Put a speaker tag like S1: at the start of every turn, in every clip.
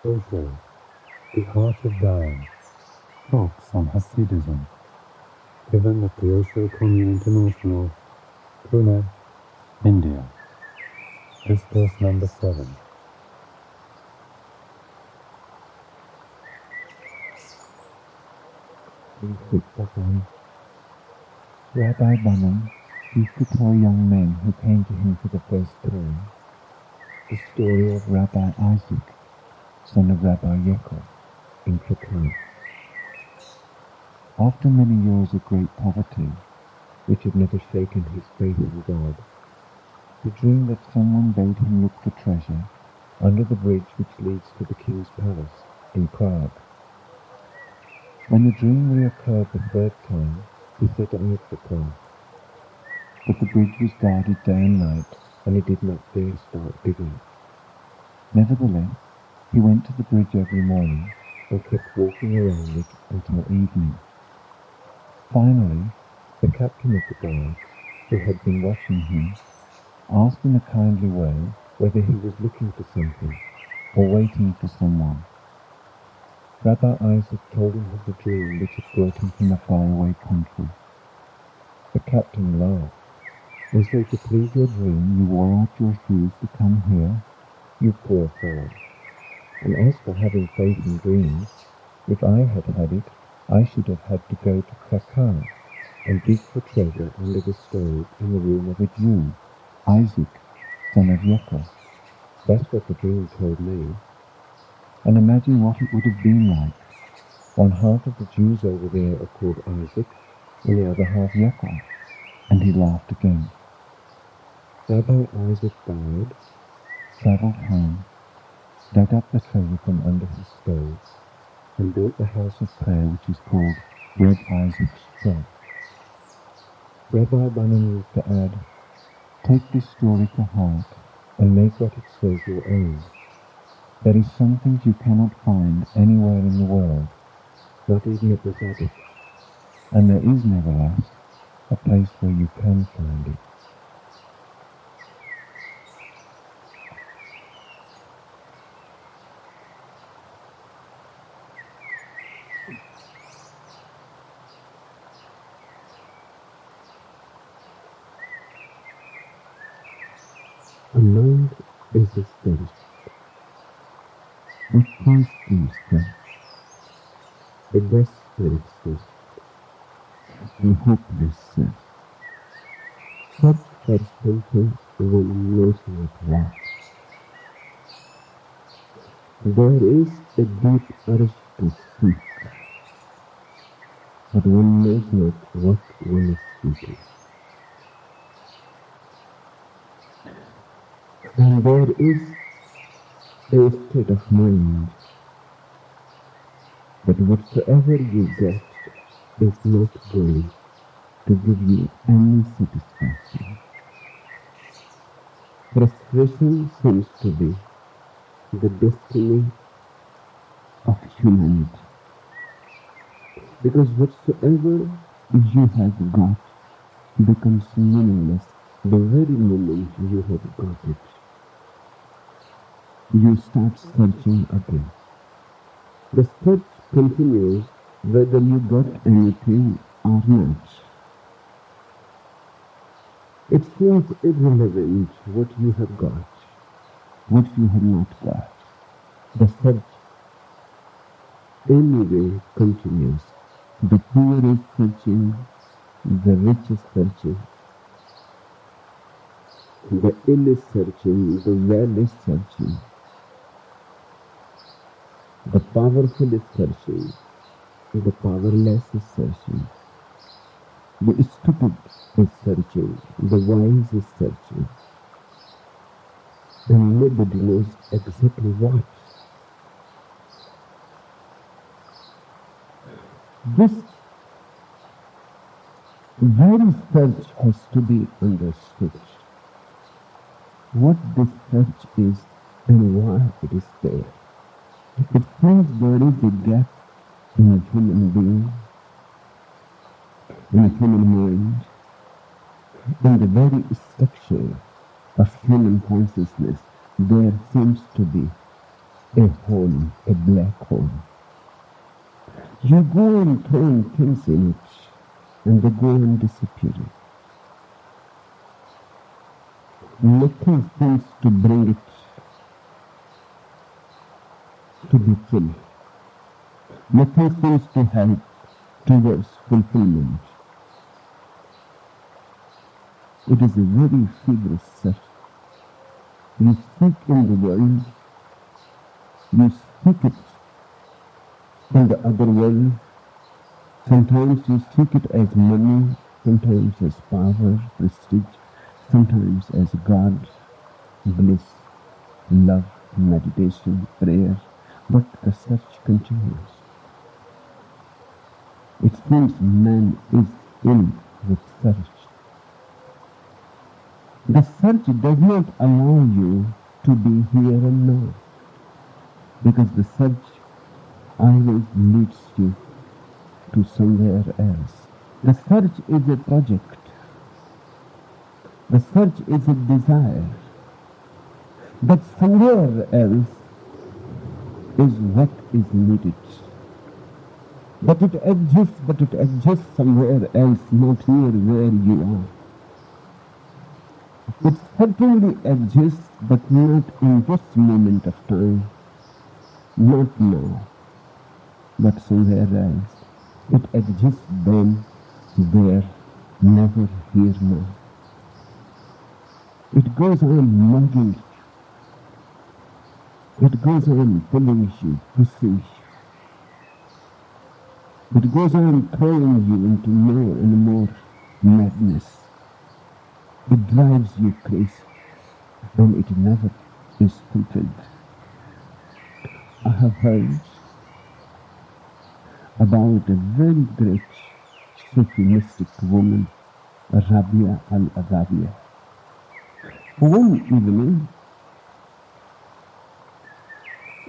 S1: Osho, The Art of Dying, talks on Hasidism, given at the Osho Commune International, Pune, India. Discourse number 7.
S2: Rabbi Bunham used to tell young men who came to him for the first time the story of Rabbi Isaac, son of Rabbi Yekel, in Qatar. After many years of great poverty, which had never shaken his faith in God, he dreamed that someone bade him look for treasure under the bridge which leads to the king's palace in Prague. When the dream reoccurred the third time, he set out for Prague. But the bridge was guarded day and night, and he did not dare start digging. Nevertheless, he went to the bridge every morning and kept walking around it until evening. Finally, the captain of the guard, who had been watching him, asked in a kindly way whether he was looking for something or waiting for someone. Rabbi Isaac told him of the dream which had brought him from a faraway country. The captain laughed. And so to please your dream, you wore out your shoes to come here, you poor fellow. And as for having faith in dreams, if I had had it, I should have had to go to Krakow and dig for treasure under the stove in the room of a Jew, Isaac, son of Yekel. That's what the dream told me. And imagine what it would have been like. One half of the Jews over there are called Isaac, and the other half Yekel. And he laughed again. Rabbi Isaac bowed, travelled home, dug up the treasure from under his stove, and built the house of prayer which is called Reb Isaac's Church. Rabbi Bunham used to add, "Take this story to heart and make what it says your own. There is some things you cannot find anywhere in the world, not even at the Sabbath, and there is, nevertheless, a place where you can find it." A mind is a spirit. What Christ is first, the best spirit first, the hopeless first. Such first thinking one knows not what. There is a deep urge to speak, but one knows not what one is speaking. And there is a state of mind, but whatsoever you get is not going to give you any satisfaction. Frustration seems to be the destiny of humanity, because whatsoever you have got becomes meaningless the very moment you have got it. You start searching again. The search continues whether you got anything or not. It seems irrelevant what you have got, what you have not got. The search anyway continues. The poor is searching, the rich is searching, the ill is searching, the well is searching, the powerful is searching, the powerless is searching, the stupid is searching, the wise is searching, and nobody knows exactly what. This very search has to be understood. What this search is and why it is there. It seems there is a gap in a human being, in a human mind, in the very structure of human consciousness. There seems to be a hole, a black hole. You go on throwing things in it, and they go on disappearing. Nothing seems to bring it to be full. Nothing seems to help towards fulfillment. It is a very feverish search. You seek in the world, you seek it in the other world. Sometimes you seek it as money, sometimes as power, prestige, sometimes as God, bliss, love, meditation, prayer. But the search continues. It seems man is ill with search. The search does not allow you to be here and now, because the search always leads you to somewhere else. The search is a project. The search is a desire. But somewhere else is what is needed. But it exists somewhere else, not here where you are. It certainly exists, but not in this moment of time. Not now, but somewhere else. It exists then, there, never here now. It goes on nagging you. It goes on pulling you, pushing you. It goes on throwing you into more and more madness. It drives you crazy, and it never is fulfilled. I have heard about a very great Sufi mystic woman, Rabia al-Adawiyah. One evening,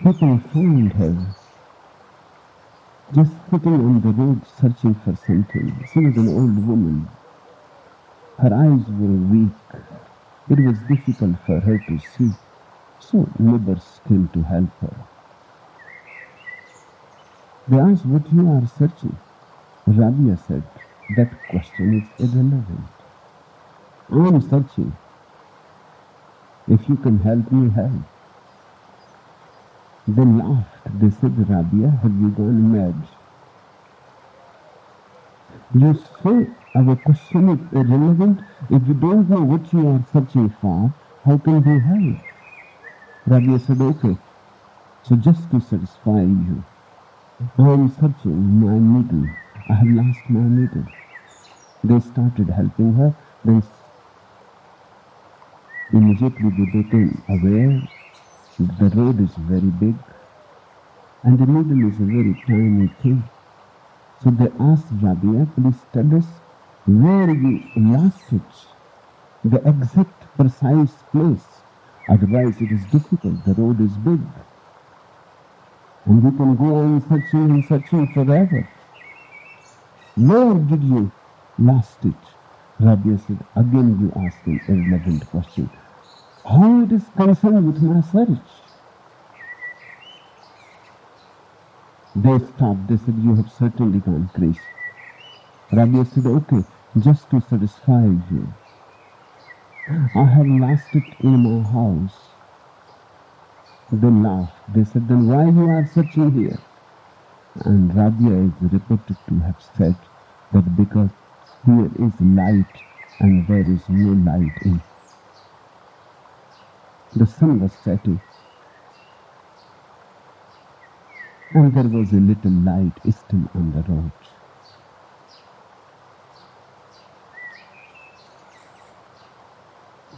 S2: people found her just sitting on the road searching for something. She was an old woman. Her eyes were weak. It was difficult for her to see, so neighbors came to help her. They asked what you are searching. Rabia said, that question is irrelevant. I am searching. If you can help me, help. They laughed. They said, Rabia, have you gone mad? You say our question is irrelevant. If you don't know what you are searching for, how can we help? Rabia said, okay, so just to satisfy you, I am searching my needle. I have lost my needle. They started helping her. Then immediately they became aware the road is very big and the needle is a very tiny thing. So they asked Rabia, please tell us where you lost it, the exact precise place. Otherwise it is difficult, the road is big. And we can go on searching and searching forever. Where did you lost it? Rabia said, again you ask an irrelevant question. How it is concerned with my search? They stopped. They said, you have certainly gone crazy. Rabia said, okay, just to satisfy you, I have lost it in my house. They laughed. They said, then why you are searching here? And Rabia is reported to have said that because here is light and there is no light in. The sun was setting and there was a little light still on the road.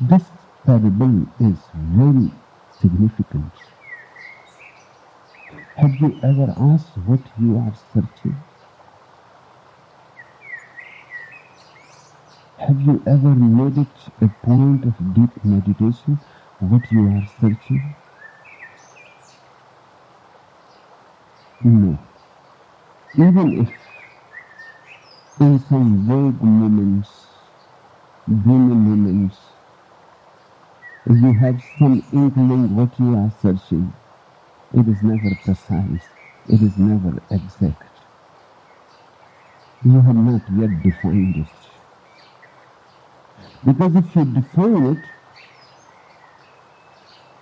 S2: This parable is very significant. Have you ever asked what you are searching? Have you ever made it a point of deep meditation what you are searching? No. Even if in some vague moments, dreamy moments, you have some inkling what you are searching, It is never precise. It is never exact. You have not yet defined it. Because if you define it,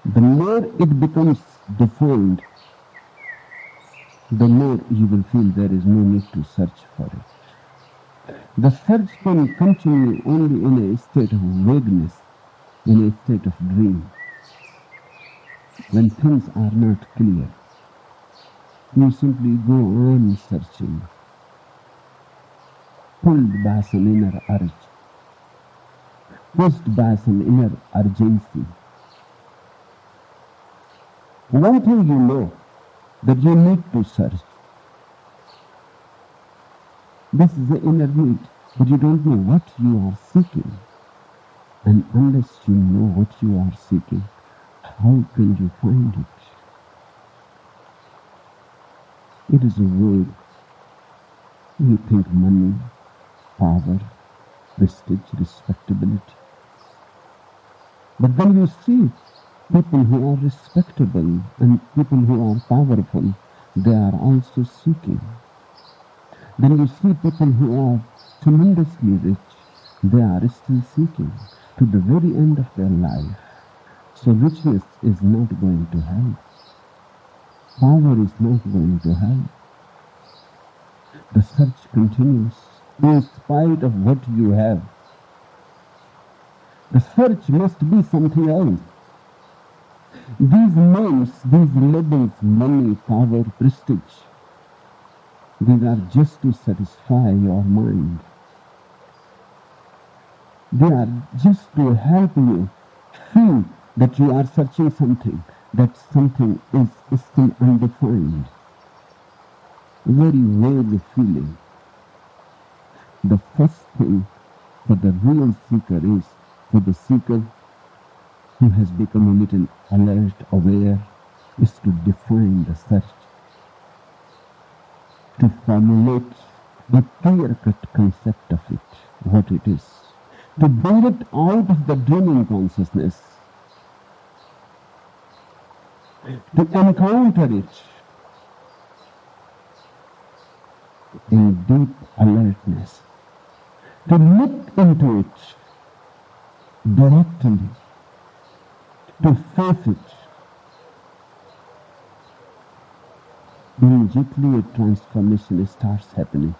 S2: the more it becomes defined, the more you will feel there is no need to search for it. The search can continue only in a state of vagueness, in a state of dream, when things are not clear. You simply go on searching, pulled by some inner urge, pushed by some inner urgency. One thing you know, that you need to search. This is the inner need, but you don't know what you are seeking. And unless you know what you are seeking, how can you find it? It is a word. You think money, power, prestige, respectability. But then you see people who are respectable and people who are powerful, they are also seeking. Then you see people who are tremendously rich, they are still seeking to the very end of their life. So richness is not going to help. Power is not going to help. The search continues in spite of what you have. The search must be something else. These names, these labels, money, power, prestige, these are just to satisfy your mind. They are just to help you feel that you are searching something, that something is still undefined. Very vague feeling. The first thing for the real seeker is, for the seeker who has become a little alert, aware, is to define the search, to formulate a clear-cut concept of it, what it is, to bring it out of the dreaming consciousness, to encounter it in deep alertness, to look into it directly, to face it. Immediately a transformation starts happening.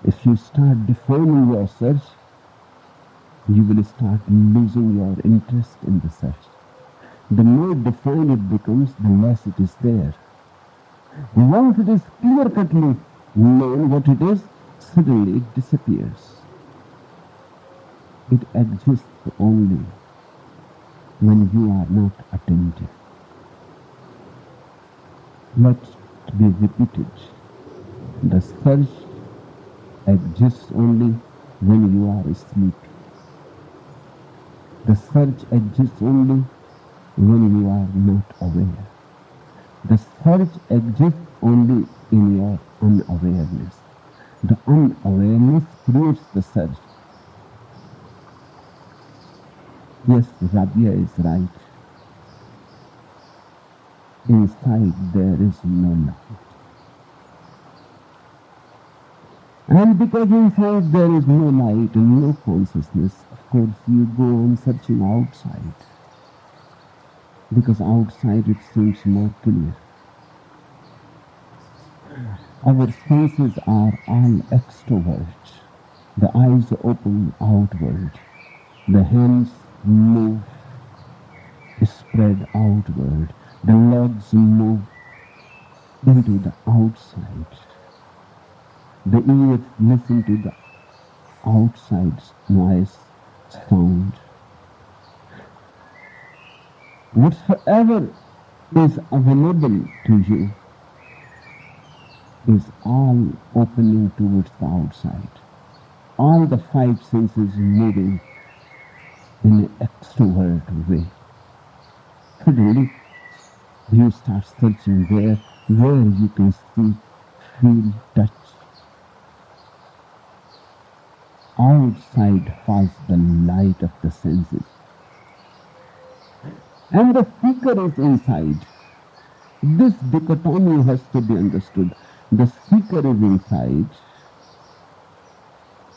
S2: If you start defining your search, you will start losing your interest in the search. The more defined it becomes, the less it is there. Once it is clear-cutly known what it is, suddenly it disappears. It exists only when you are not attentive. Let it be repeated. The search exists only when you are asleep. The search exists only when you are not aware. The search exists only in your unawareness. The unawareness creates the search. Yes, Rabia is right. Inside there is no light. And because inside there is no light and no consciousness, of course you go on searching outside. Because outside it seems more clear. Our senses are all extroverts. The eyes open outward. The hands move, spread outward. The legs move into the outside. The ears listen to the outside noise, sound. Whatsoever is available to you is all opening towards the outside. All the five senses moving in an extrovert way. Suddenly, you start searching there where you can see, feel, touch. Outside falls the light of the senses. And the seeker is inside. This dichotomy has to be understood. The seeker is inside,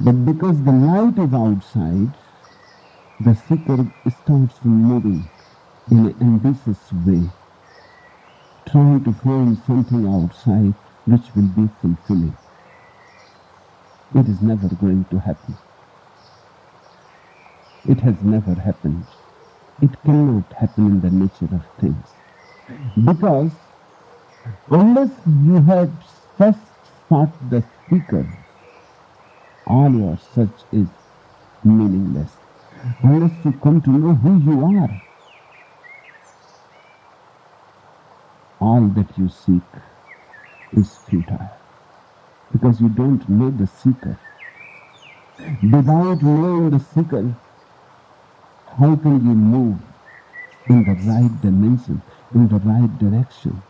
S2: but because the light is outside, the seeker starts moving in an ambitious way, trying to find something outside which will be fulfilling. It is never going to happen. It has never happened. It cannot happen in the nature of things. Because unless you have first sought the seeker, all your search is meaningless. Unless you come to know who you are, all that you seek is futile. Because you don't know the seeker. Without knowing the seeker, how can you move in the right dimension, in the right direction?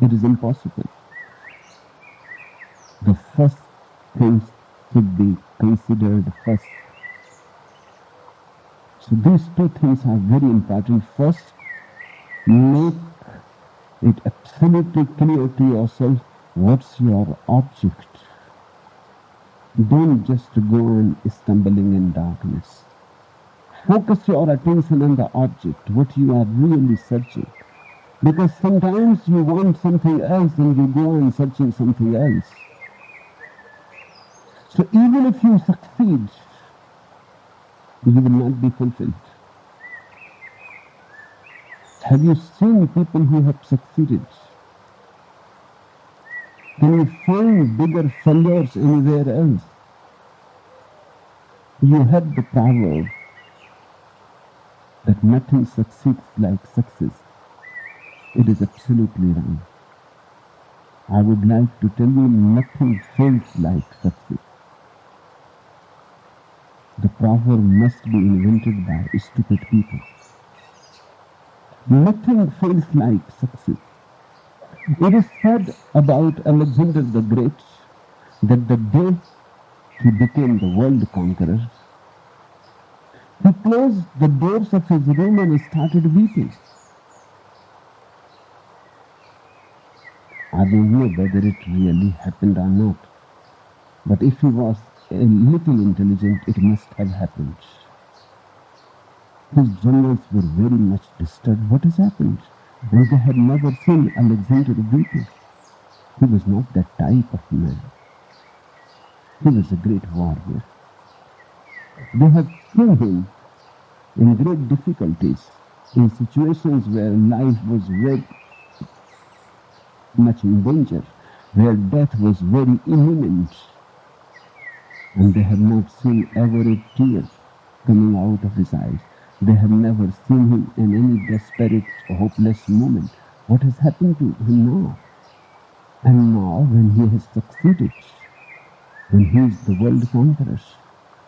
S2: It is impossible. The first things should be considered first. So these two things are very important. First, make it absolutely clear to yourself what's your object. Don't just go on stumbling in darkness. Focus your attention on the object, what you are really searching. Because sometimes you want something else and you go on searching something else. So even if you succeed, you will not be fulfilled. Have you seen people who have succeeded? Can you find bigger failures anywhere else? You have the proverb that nothing succeeds like success. It is absolutely wrong. I would like to tell you nothing fails like success. The proverb must be invented by stupid people. Nothing fails like success. It is said about Alexander the Great that the day he became the world conqueror, he closed the doors of his room and started weeping. I don't know whether it really happened or not, but if he was a little intelligent, it must have happened. His generals were very much disturbed. What has happened? And they had never seen Alexander weeping. He was not that type of man. He was a great warrior. They had seen him in great difficulties, in situations where life was very much in danger, where death was very imminent. And they have not seen ever a tear coming out of his eyes. They have never seen him in any desperate, hopeless moment. What has happened to him now? And now, when he has succeeded, when he is the world conqueror,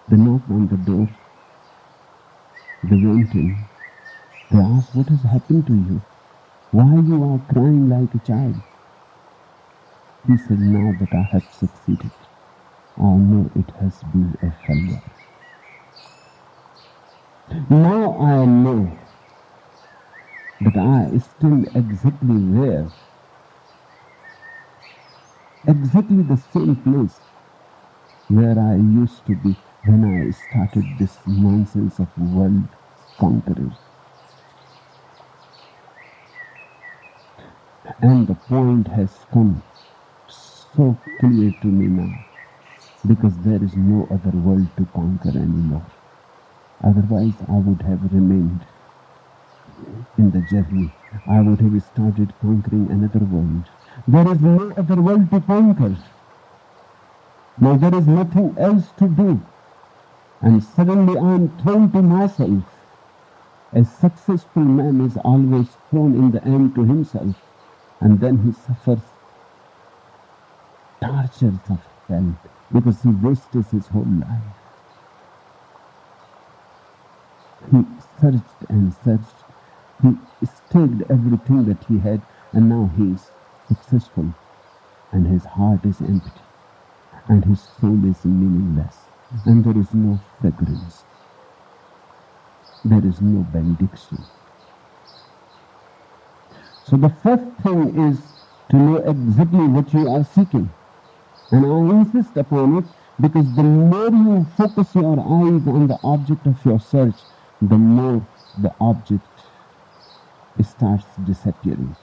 S2: they knocked on the door. They went in. They asked, what has happened to you? Why you are crying like a child? He said, now that I have succeeded, I know it has been a failure. Now I know that I still exactly there, exactly the same place where I used to be when I started this nonsense of world conquerors. And the point has come so clear to me now, because there is no other world to conquer anymore. Otherwise, I would have remained in the journey. I would have started conquering another world. There is no other world to conquer. Now there is nothing else to do. And suddenly I am thrown to myself. A successful man is always thrown in the end to himself, and then he suffers tortures of hell because he wastes his whole life. He searched and searched. He staked everything that he had, and now he is successful, and his heart is empty, and his soul is meaningless, and there is no fragrance. There is no benediction. So the first thing is to know exactly what you are seeking. And I insist upon it because the more you focus your eyes on the object of your search, the more the object starts disappearing.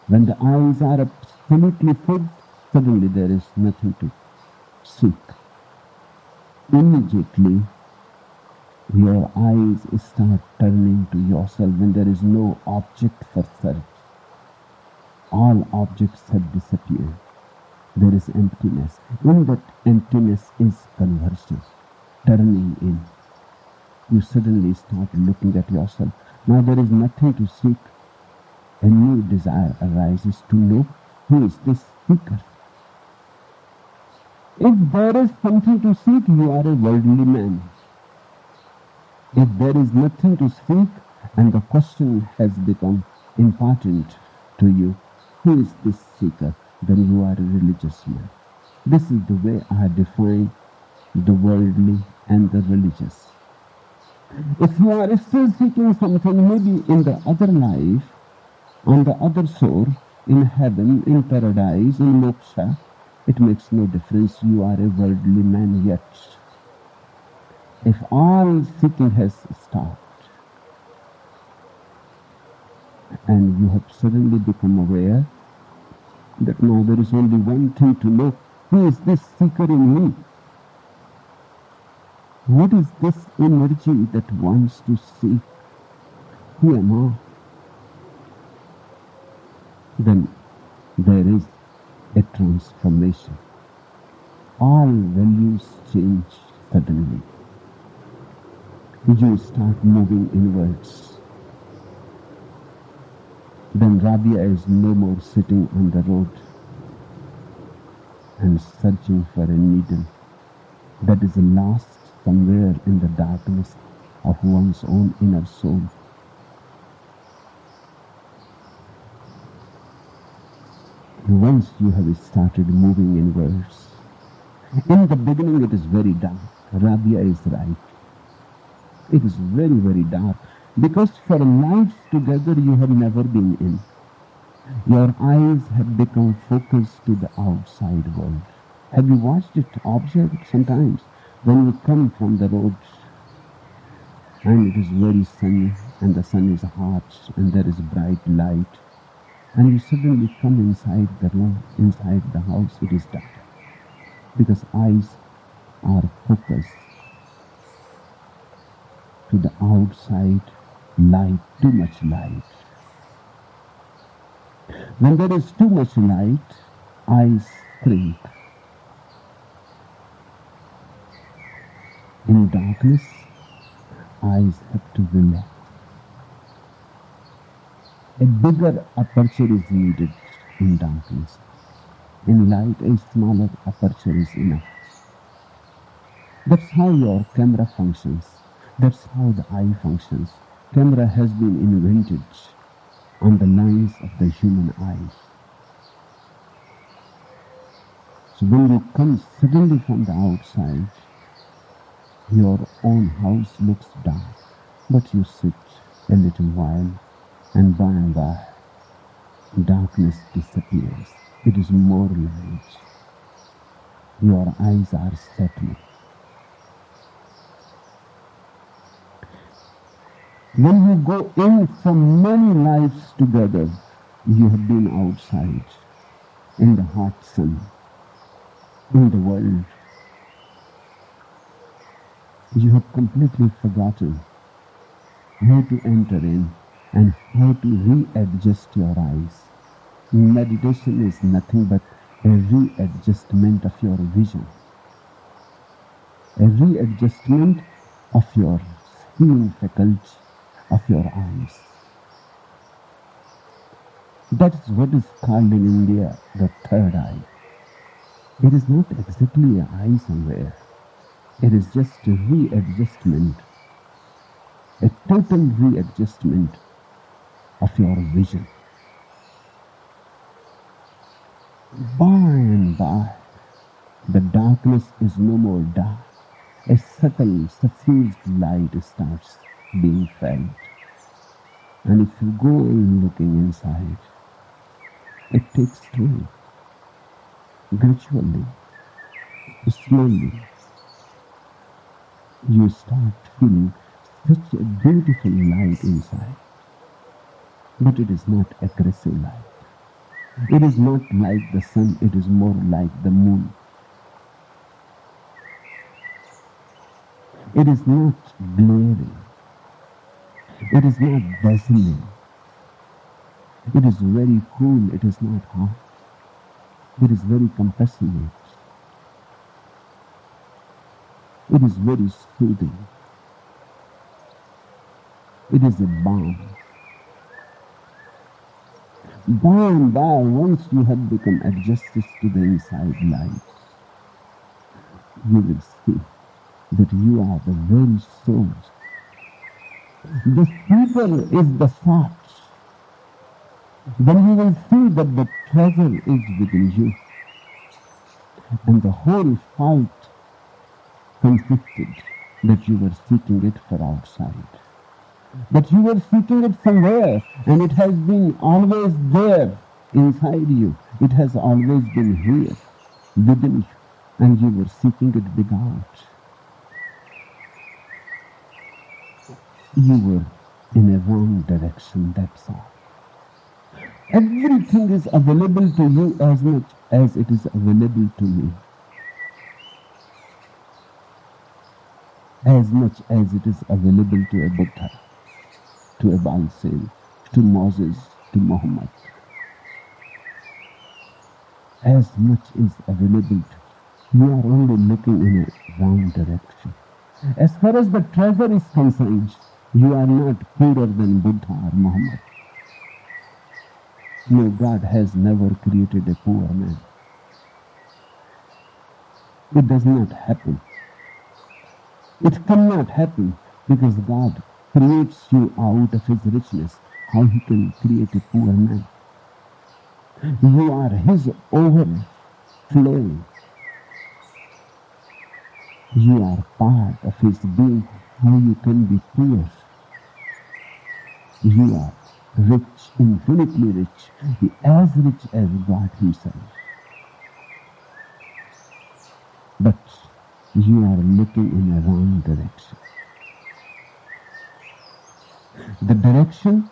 S2: When the eyes are absolutely fixed, suddenly there is nothing to seek. Immediately, your eyes start turning to yourself when there is no object for search. All objects have disappeared. There is emptiness. In that emptiness is conversion, turning in. You suddenly start looking at yourself. Now there is nothing to seek. A new desire arises to know who is this seeker. If there is something to seek, you are a worldly man. If there is nothing to seek and the question has become important to you, who is this seeker? Then you are a religious man. This is the way I define the worldly and the religious. If you are still seeking something, maybe in the other life, on the other shore, in heaven, in paradise, in moksha, it makes no difference. You are a worldly man yet. If all seeking has stopped, and you have suddenly become aware that now there is only one thing to know, who is this seeker in me? What is this energy that wants to seek? Who am I? Then there is a transformation. All values change suddenly. You start moving inwards. Then Rabia is no more sitting on the road and searching for a needle that is lost somewhere in the darkness of one's own inner soul. Once you have started moving inwards, in the beginning it is very dark. Rabia is right. It is very, very dark because for lives together you have never been in. Your eyes have become focused to the outside world. Have you watched it? Observe it sometimes when you come from the road and it is very sunny and the sun is hot and there is bright light and you suddenly come inside the room, inside the house, it is dark because eyes are focused to the outside light, too much light. When there is too much light, eyes shrink. In darkness, eyes have to relax. A bigger aperture is needed in darkness. In light, a smaller aperture is enough. That's how your camera functions. That's how the eye functions. Camera has been invented on the lines of the human eye. So when you come suddenly from the outside, your own house looks dark, but you sit a little while and by, darkness disappears. It is more light. Your eyes are settled. When you go in from many lives together, you have been outside, in the hot sun, in the world. You have completely forgotten how to enter in and how to readjust your eyes. Meditation is nothing but a readjustment of your vision, a readjustment of your seeing faculty, of your eyes. That is what is called in India the third eye. It is not exactly an eye somewhere. It is just a readjustment, a total readjustment of your vision. By and by, the darkness is no more dark. A subtle, suffused light starts being felt. And if you go on looking inside, It takes time. Gradually, slowly, you start feeling such a beautiful light inside. But it is not aggressive light. It is not like the sun, it is more like the moon. It is not glaring. It is not dazzling. It is very cool. It is not hot. It is very compassionate. It is very soothing. It is a balm. By and by, once you have become adjusted to the inside light, you will see that you are the very source. The seeker is the thought. Then you will see that the treasure is within you. And the whole fight consisted that you were seeking it for outside. That you were seeking it somewhere, and it has been always there inside you. It has always been here within you, and you were seeking it without. You were in a wrong direction, that's all. Everything is available to you as much as it is available to me. As much as it is available to a Buddha, to a Balsam, to Moses, to Muhammad. As much is available to you. You are only looking in a wrong direction. As far as the treasure is concerned, you are not poorer than Buddha or Muhammad. No, God has never created a poor man. It does not happen. It cannot happen because God creates you out of His richness. How He can create a poor man? You are His overflowing. You are part of His being. How you can be poor? You are rich, infinitely rich, as rich as God Himself. But you are looking in a wrong direction. The direction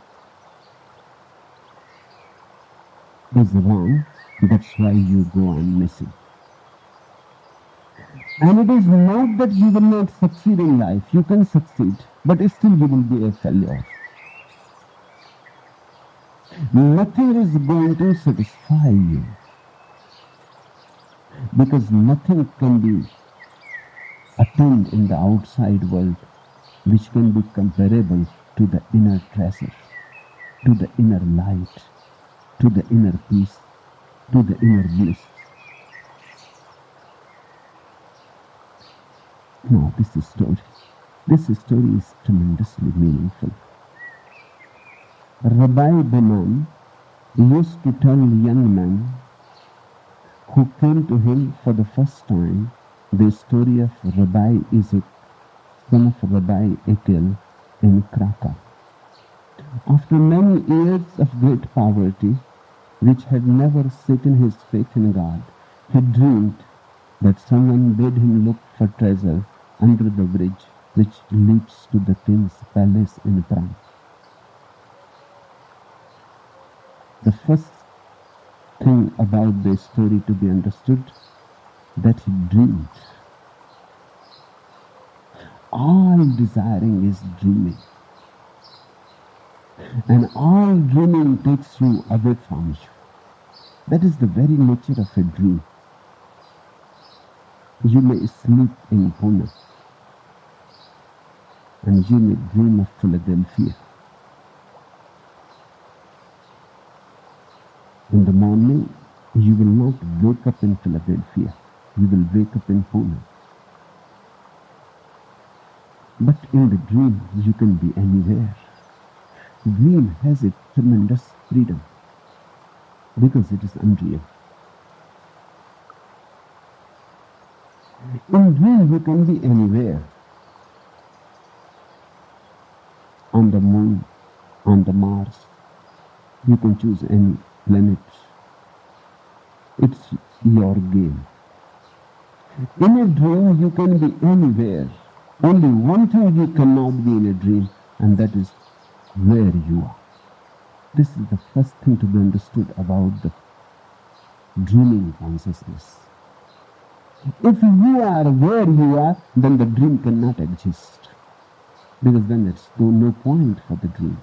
S2: is wrong, that's why you go on missing. And it is not that you will not succeed in life. You can succeed, but still you will be a failure. Nothing is going to satisfy you because nothing can be attained in the outside world which can be comparable to the inner treasure, to the inner light, to the inner peace, to the inner bliss. Now this story is tremendously meaningful. Rabbi Biman used to tell young men who came to him for the first time the story of Rabbi Isaac, son of Rabbi Ekel in Krakow. After many years of great poverty, which had never shaken his faith in God, he dreamed that someone bade him look for treasure under the bridge which leads to the king's palace in Prague. The first thing about the story to be understood, that he dreamed. All desiring is dreaming. And all dreaming takes you away from you. That is the very nature of a dream. You may sleep in Pune and you may dream of Philadelphia. In the morning, you will not wake up in Philadelphia. You will wake up in Pune. But in the dream, you can be anywhere. Dream has a tremendous freedom because it is unreal. In dream, you can be anywhere. On the moon, on the Mars. You can choose any planet
S3: It's your game. In a dream, you can be anywhere. Only one thing you cannot be in a dream, and that is where you are. This is the first thing to be understood about the dreaming consciousness. If you are where you are, then the dream cannot exist, because then there's no point for the dream.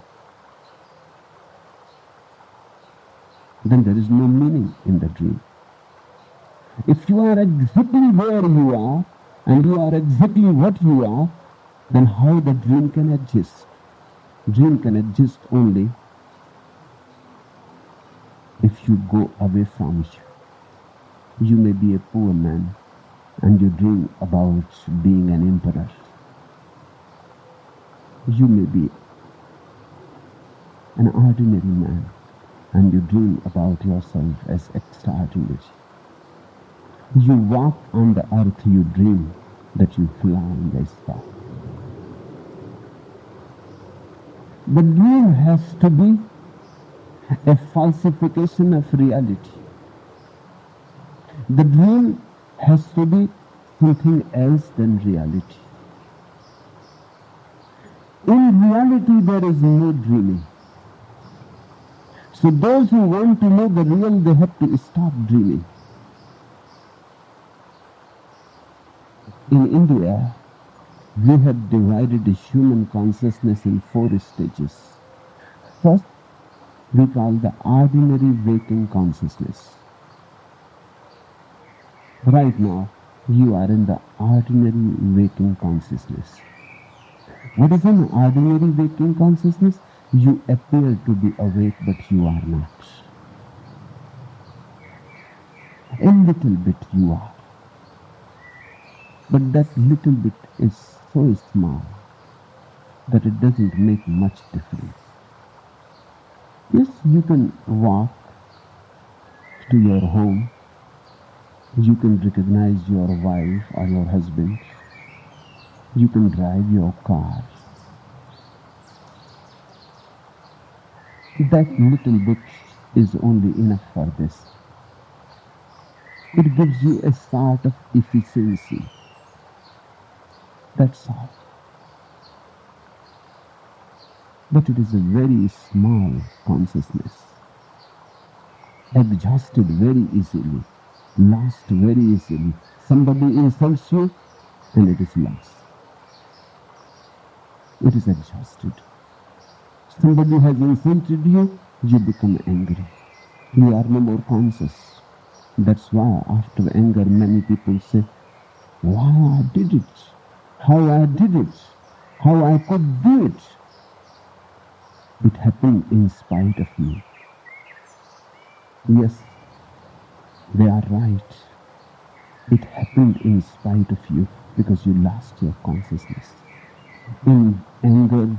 S3: Then there is no meaning in the dream. If you are exactly where you are, and you are exactly what you are, then how the dream can exist? Dream can exist only if you go away from you. You may be a poor man, and you dream about being an emperor. You may be an ordinary man, and you dream about yourself as extraordinary. You walk on the earth, you dream that you fly in the sky. The dream has to be a falsification of reality. The dream has to be something else than reality. In reality, there is no dreaming. So those who want to know the real, they have to stop dreaming. In India, we have divided the human consciousness in 4 stages. First, we call the ordinary waking consciousness. Right now, you are in the ordinary waking consciousness. What is an ordinary waking consciousness? You appear to be awake, but you are not. A little bit you are. But that little bit is so small that it doesn't make much difference. Yes, you can walk to your home. You can recognize your wife or your husband. You can drive your car. That little bit is only enough for this. It gives you a sort of efficiency. That's all. But it is a very small consciousness, exhausted very easily, lost very easily. Somebody insults you and it is lost. It is exhausted. Somebody has insulted you, you become angry. You are no more conscious. That's why after anger many people say, why I did it, how I did it, how I could do it. It happened in spite of me. Yes, they are right. It happened in spite of you because you lost your consciousness. In anger,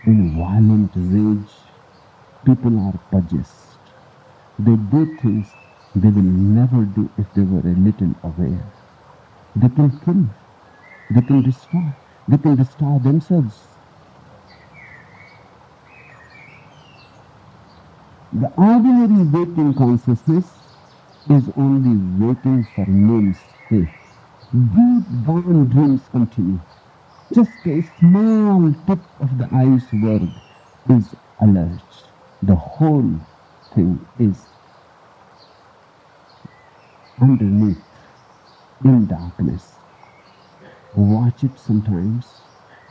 S3: in violent rage, people are possessed. They do things they will never do if they were a little aware. They can kill, they can destroy themselves. The ordinary waking consciousness is only waiting for name's sake. Deep down dreams continue. Just a small tip of the iceberg is alert. The whole thing is underneath, in darkness. Watch it sometimes.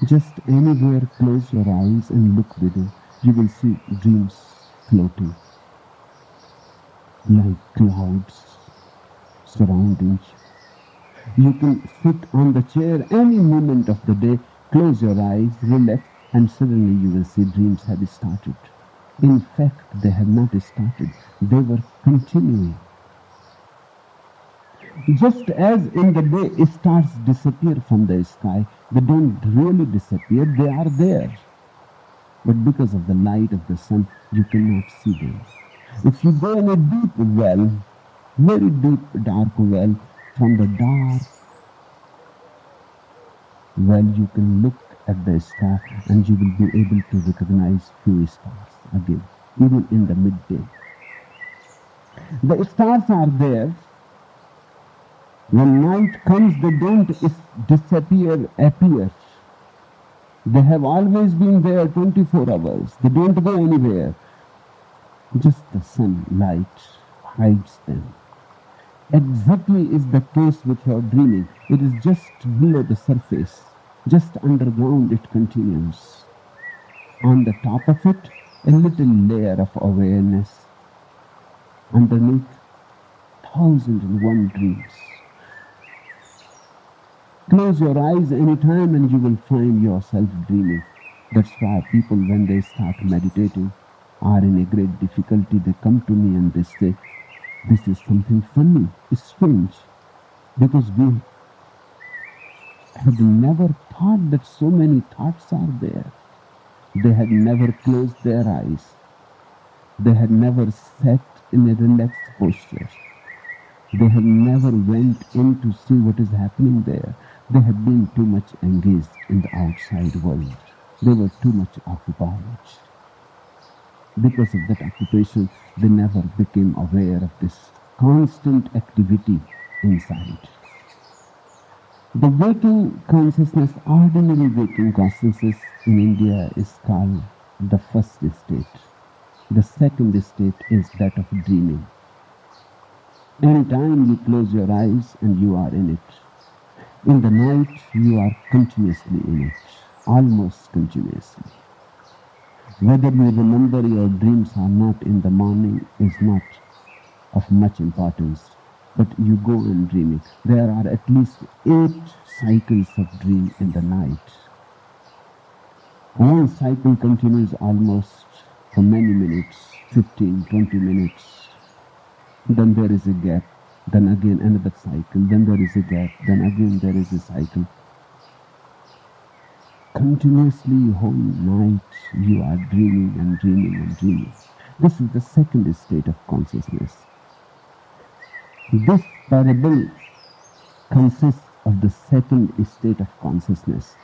S3: Just anywhere, close your eyes and look within. You will see dreams floating like clouds surrounding you. You can sit on the chair any moment of the day, close your eyes, relax, and suddenly you will see dreams have started. In fact, they have not started. They were continuing. Just as in the day stars disappear from the sky, they don't really disappear, they are there. But because of the light of the sun, you cannot see them. If you go in a deep well, very deep dark well, from the dark well you can look at the sky and you will be able to recognize few stars again, even in the midday. The stars are there. When night comes, they don't disappear, appear. They have always been there 24 hours. They don't go anywhere. Just the sunlight hides them. Exactly is the case with your dreaming. It is just below the surface. Just underground it continues. On the top of it, a little layer of awareness. Underneath, 1,001 dreams. Close your eyes anytime and you will find yourself dreaming. That's why people, when they start meditating, are in a great difficulty. They come to me and they say, this is something funny, it's strange, because we had never thought that so many thoughts are there. They had never closed their eyes. They had never sat in a relaxed posture. They had never went in to see what is happening there. They had been too much engaged in the outside world. They were too much occupied. Because of that occupation, they never became aware of this constant activity inside. The waking consciousness, ordinary waking consciousness in India is called the first state. The second state is that of dreaming. Anytime you close your eyes and you are in it. In the night, you are continuously in it, almost continuously. Whether you remember your dreams or not in the morning is not of much importance, but you go on dreaming. There are at least 8 cycles of dream in the night. One cycle continues almost for many minutes, 15, 20 minutes. Then there is a gap, then again another cycle, then there is a gap, then again there is a cycle. Continuously, whole night, you are dreaming and dreaming and dreaming. This is the second state of consciousness. This parable consists of the second state of consciousness.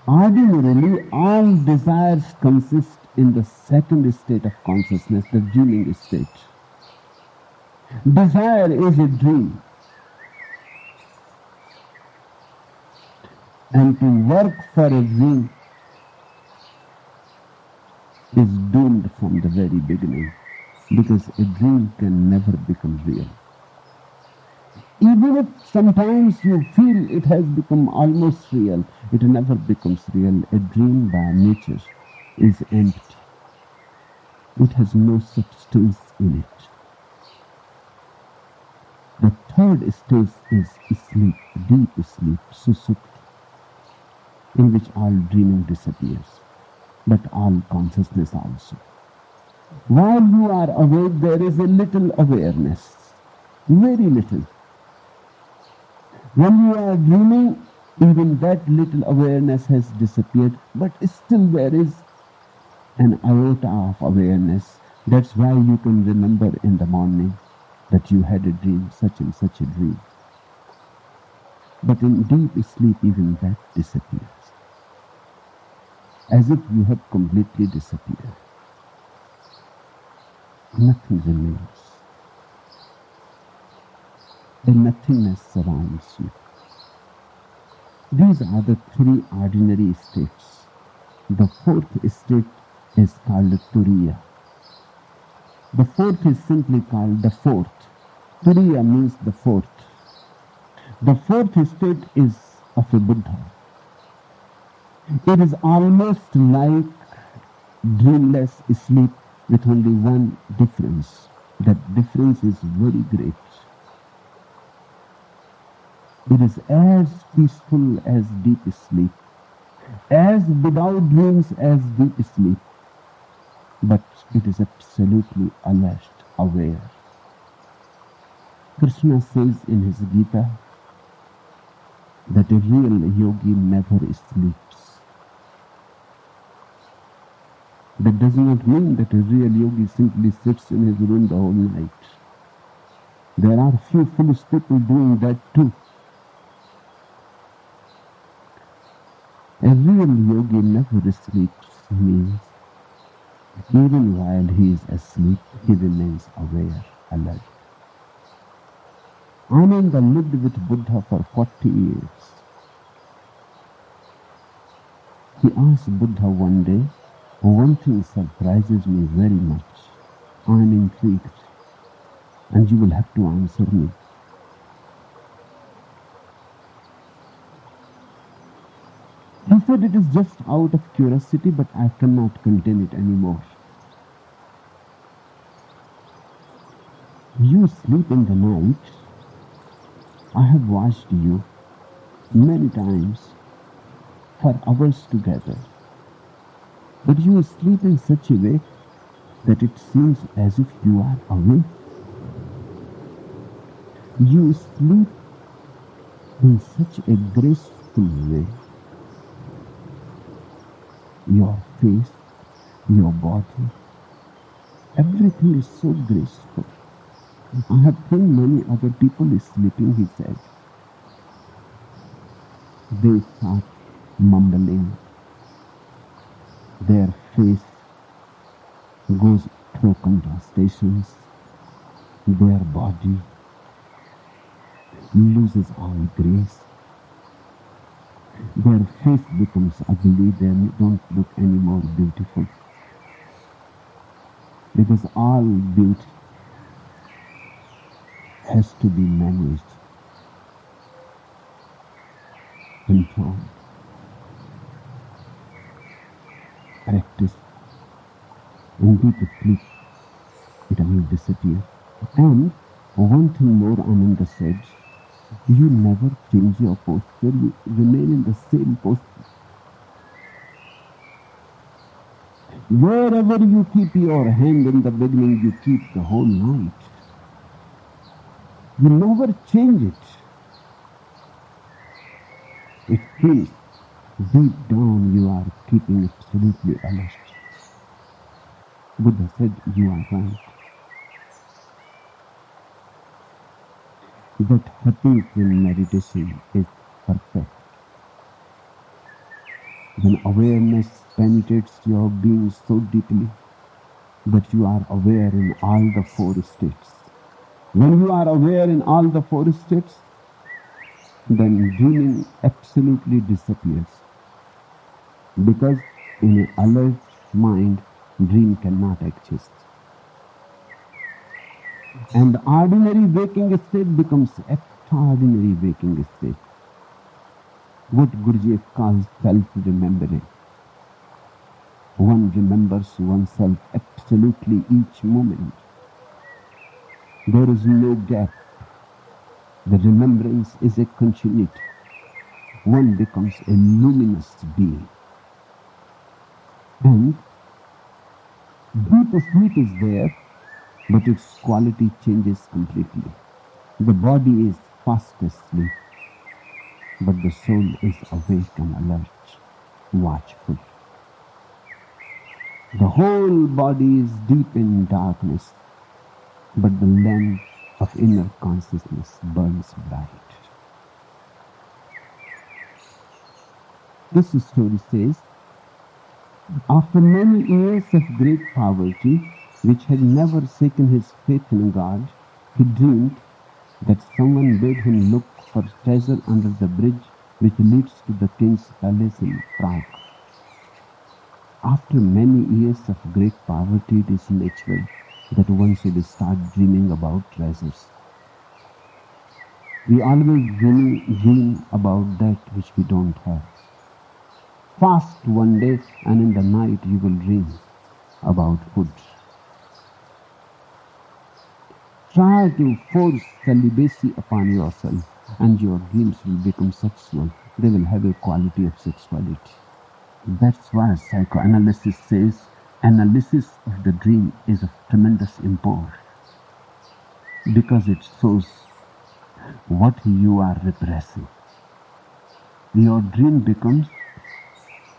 S3: Ordinarily, all desires consist in the second state of consciousness, the dreaming state. Desire is a dream. And to work for a dream is doomed from the very beginning, because a dream can never become real. Even if sometimes you feel it has become almost real, it never becomes real. A dream by nature is empty. It has no substance in it. The third stage is sleep, deep sleep, susupta, in which all dreaming disappears, but all consciousness also. While you are awake, there is a little awareness, very little. When you are dreaming, even that little awareness has disappeared, but still there is an iota of awareness. That's why you can remember in the morning that you had a dream, such and such a dream. But in deep sleep, even that disappears, as if you have completely disappeared. Nothing remains. A nothingness surrounds you. These are the 3 ordinary states. The fourth state is called Turiya. The fourth is simply called the fourth. Turiya means the fourth. The fourth state is of a Buddha. It is almost like dreamless sleep with only one difference. That difference is very great. It is as peaceful as deep sleep, as without dreams as deep sleep, but it is absolutely alert, aware. Krishna says in his Gita that a real yogi never sleeps. That does not mean that a real yogi simply sits in his room the whole night. There are few foolish people doing that too. A real yogi never sleeps means Even while he is asleep, he remains aware, alert. Ananda lived with Buddha for 40 years. He asked Buddha one day, "One thing surprises me very much. I am intrigued, and you will have to answer me." He said, "It is just out of curiosity, but I cannot contain it anymore. You sleep in the night. I have watched you many times for hours together. But you sleep in such a way that it seems as if you are awake. You sleep in such a graceful way. Your face, your body, everything is so graceful. I have seen many other people sleeping," he said. "They start mumbling. Their face goes through contrastations. Their body loses all grace. Their face becomes ugly. They don't look any more beautiful. Because all beauty has to be managed, controlled, practiced. In deep sleep, it will disappear." And one thing more, Ananda said, "You never change your posture. You remain in the same posture. Wherever you keep your hand in the beginning, you keep the whole night. You never change it. It feels deep down you are keeping absolutely alert." Buddha said, "You are right. That happens when meditation is perfect. When awareness penetrates your being so deeply that you are aware in all the four states. When you are aware in all the four states, then dreaming absolutely disappears. Because in an alert mind, dream cannot exist. And the ordinary waking state becomes extraordinary waking state. What Gurdjieff calls self-remembering. One remembers oneself absolutely each moment. There is no gap. The remembrance is a continuity. One becomes a luminous being. And deep sleep is there, but its quality changes completely. The body is fast asleep, but the soul is awake and alert, watchful. The whole body is deep in darkness, but the lamp of inner consciousness burns bright. This story says, after many years of great poverty, which had never shaken his faith in God, he dreamed that someone bade him look for treasure under the bridge which leads to the king's palace in Prague. After many years of great poverty, it is natural that one should start dreaming about treasures. We always dream about that which we don't have. Fast one day, and in the night you will dream about food. Try to force celibacy upon yourself, and your dreams will become sexual. They will have a quality of sexuality. That's why psychoanalysis says analysis of the dream is of tremendous import, because it shows what you are repressing. Your dream becomes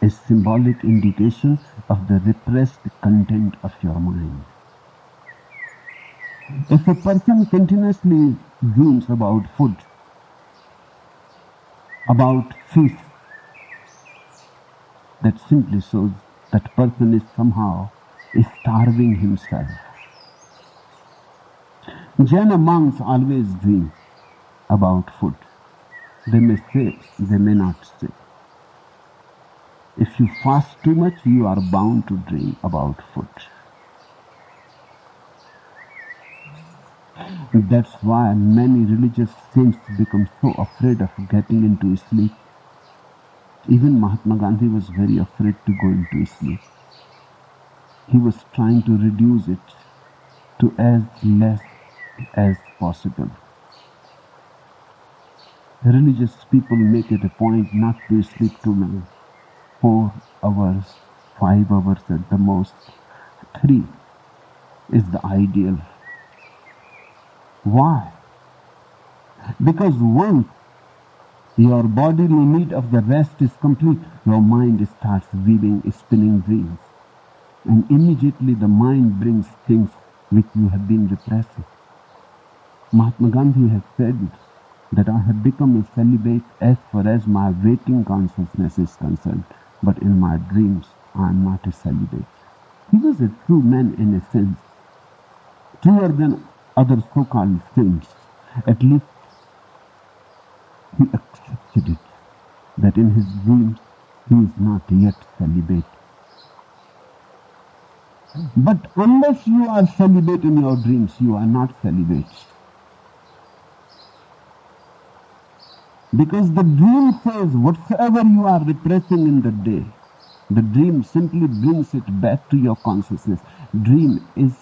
S3: a symbolic indication of the repressed content of your mind. If a person continuously dreams about food, about fish, that simply shows that person is somehow starving himself. Jaina monks always dream about food. They may say, they may not say. If you fast too much, you are bound to dream about food. That's why many religious saints become so afraid of getting into sleep. Even Mahatma Gandhi was very afraid to go into sleep. He was trying to reduce it to as less as possible. Religious people make it a point not to sleep too long. 4 hours, 5 hours at the most. 3 is the ideal. Why? Because once your bodily need of the rest is complete, your mind starts weaving, spinning dreams. And immediately the mind brings things which you have been repressing. Mahatma Gandhi has said that I have become a celibate as far as my waking consciousness is concerned, but in my dreams I am not a celibate. He was a true man in a sense, truer than other so-called saints. At least he accepted it, that in his dreams he is not yet celibate. But unless you are celibate in your dreams, you are not celibate. Because the dream says whatsoever you are repressing in the day, the dream simply brings it back to your consciousness. Dream is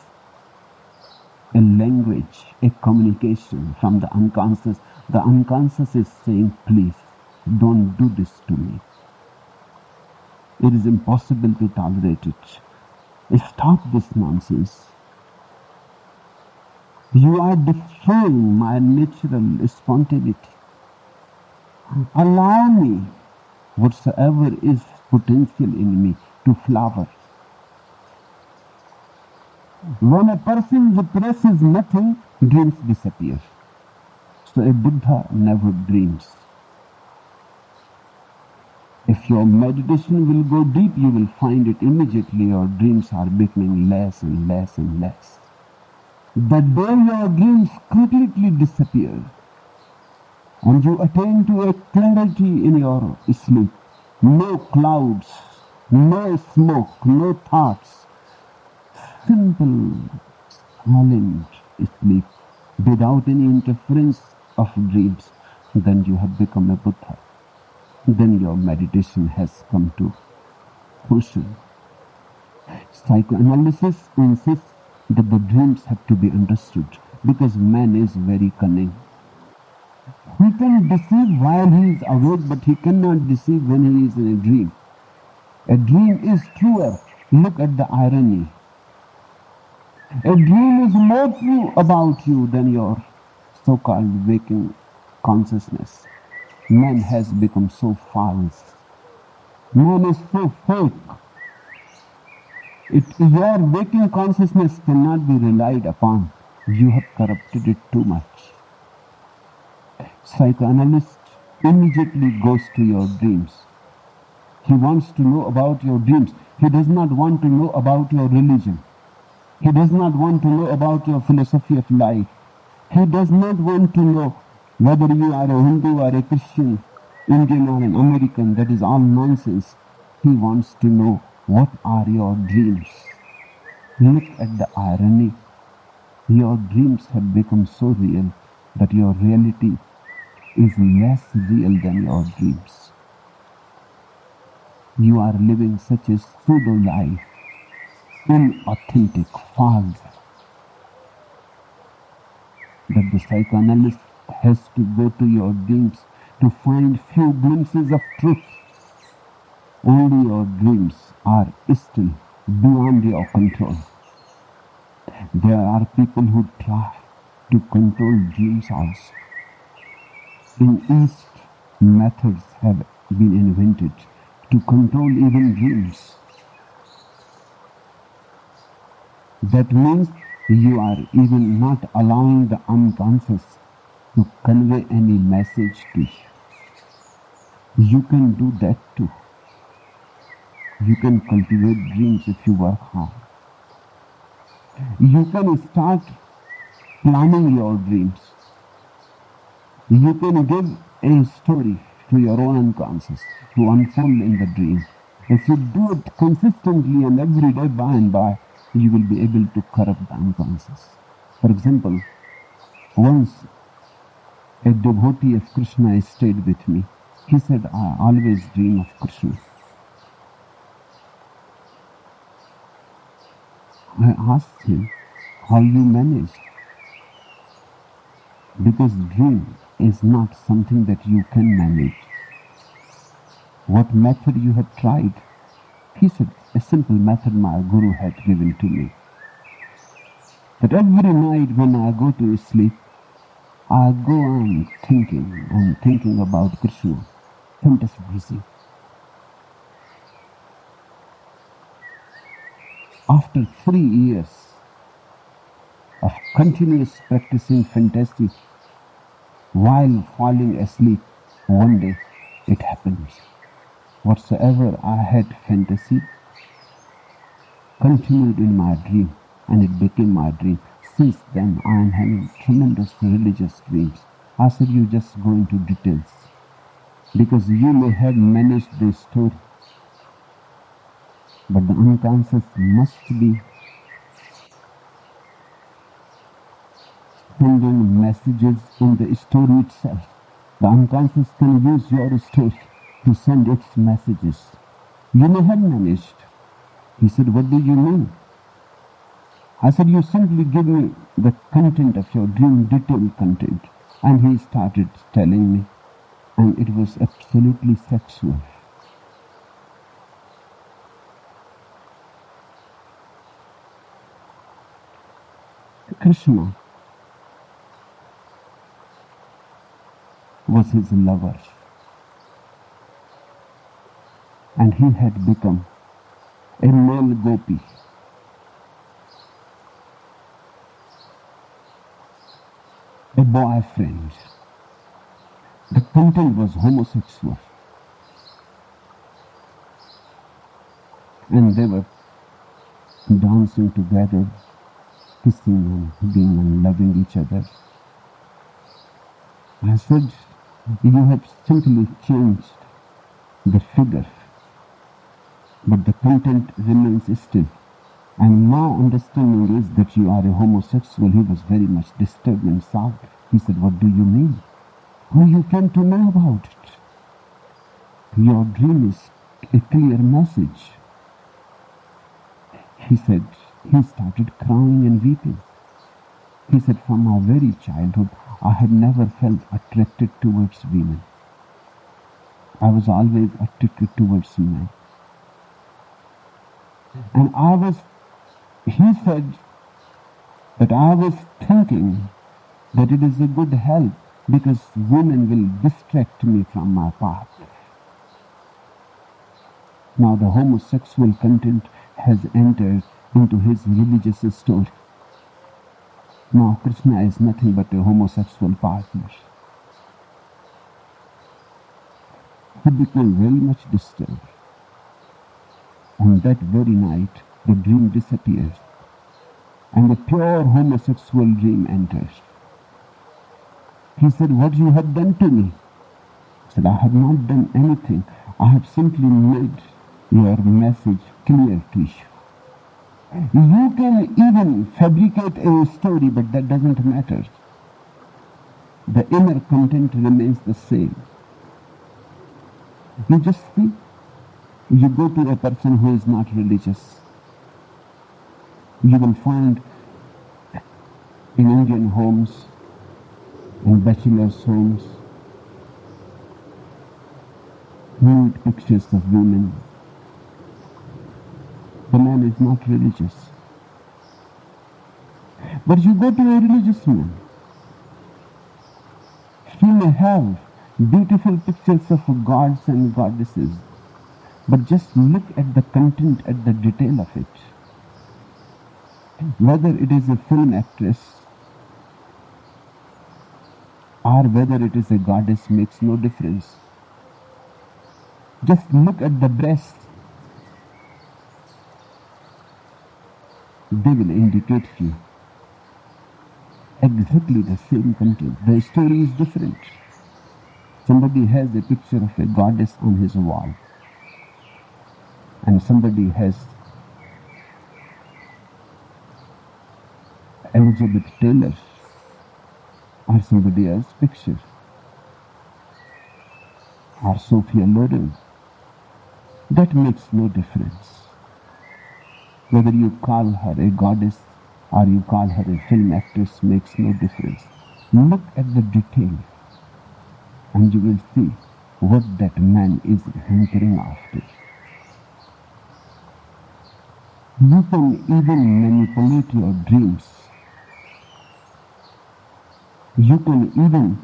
S3: a language, a communication from the unconscious. The unconscious is saying, please, don't do this to me. It is impossible to tolerate it. Stop this nonsense. You are destroying my natural spontaneity. Allow me, whatsoever is potential in me, to flower. When a person represses nothing, dreams disappear. So a Buddha never dreams. If your meditation will go deep, you will find it immediately your dreams are becoming less and less and less. The day your dreams completely disappear and you attain to a clarity in your sleep, no clouds, no smoke, no thoughts, simple, silent sleep without any interference of dreams, then you have become a Buddha. Then your meditation has come to fruition. Psychoanalysis insists that the dreams have to be understood because man is very cunning. He can deceive while he is awake, but he cannot deceive when he is in a dream. A dream is truer. Look at the irony. A dream is more true about you than your so-called waking consciousness. Man has become so false. Man is so fake. Your waking consciousness cannot be relied upon. You have corrupted it too much. Psychoanalyst immediately goes to your dreams. He wants to know about your dreams. He does not want to know about your religion. He does not want to know about your philosophy of life. He does not want to know whether you are a Hindu or a Christian, Indian or an American. That is all nonsense. He wants to know what are your dreams. Look at the irony. Your dreams have become so real that your reality is less real than your dreams. You are living such a pseudo life, inauthentic, false, that the psychoanalyst has to go to your dreams to find few glimpses of truth. Only your dreams are still beyond your control. There are people who try to control dreams also. In East, methods have been invented to control even dreams. That means you are even not allowing the unconscious to convey any message to you. You can do that too. You can cultivate dreams if you work hard. You can start planning your dreams. You can give a story to your own unconscious to unfold in the dream. If you do it consistently and every day by and by, you will be able to corrupt the unconscious. For example, once a devotee of Krishna stayed with me. He said, I always dream of Krishna. I asked him how you managed, because dream is not something that you can manage. What method you had tried? He said, a simple method my guru had given to me. That every night when I go to sleep, I go on thinking about Krishna, fantasizing. After 3 years of continuous practicing fantasy, while falling asleep, one day it happens. Whatsoever I had fantasy continued in my dream, and it became my dream. Since then, I am having tremendous religious dreams. I said, you just go into details, because you may have managed the story, but the unconscious must be sending messages in the story itself. The unconscious can use your story to send its messages. You may have managed. He said, what do you mean? I said, you simply give me the content of your dream, detailed content. And he started telling me, and it was absolutely sexual. Krishna was his lover, and he had become a male gopi. A boyfriend. The content was homosexual. And they were dancing together, kissing and being and loving each other. I said, you have simply changed the figure, but the content remains still. And my understanding is that you are a homosexual. He was very much disturbed and shocked. He said, what do you mean? Oh, you came to know about it. Your dream is a clear message. He said, he started crying and weeping. He said, from my very childhood, I had never felt attracted towards women. I was always attracted towards men. And he said that I was thinking that it is a good help because women will distract me from my path. Now the homosexual content has entered into his religious story. Now Krishna is nothing but a homosexual partner. He became very much disturbed. On that very night, the dream disappeared, and a pure homosexual dream entered. He said, what you have done to me? I said, I have not done anything. I have simply made your message clear to you. You can even fabricate a story, but that doesn't matter. The inner content remains the same. You just see, you go to a person who is not religious. You will find in Indian homes, in bachelors' homes, nude pictures of women. The man is not religious. But you go to a religious man. He may have beautiful pictures of gods and goddesses, but just look at the content, at the detail of it. Whether it is a film actress or whether it is a goddess makes no difference. Just look at the breast. they will indicate you exactly the same content. The story is different. Somebody has a picture of a goddess on his wall, and somebody has Elizabeth Taylor or somebody else's picture, or Sophia Loren. That makes no difference. Whether you call her a goddess or you call her a film actress makes no difference. Look at the detail and you will see what that man is hankering after. You can even manipulate your dreams. You can even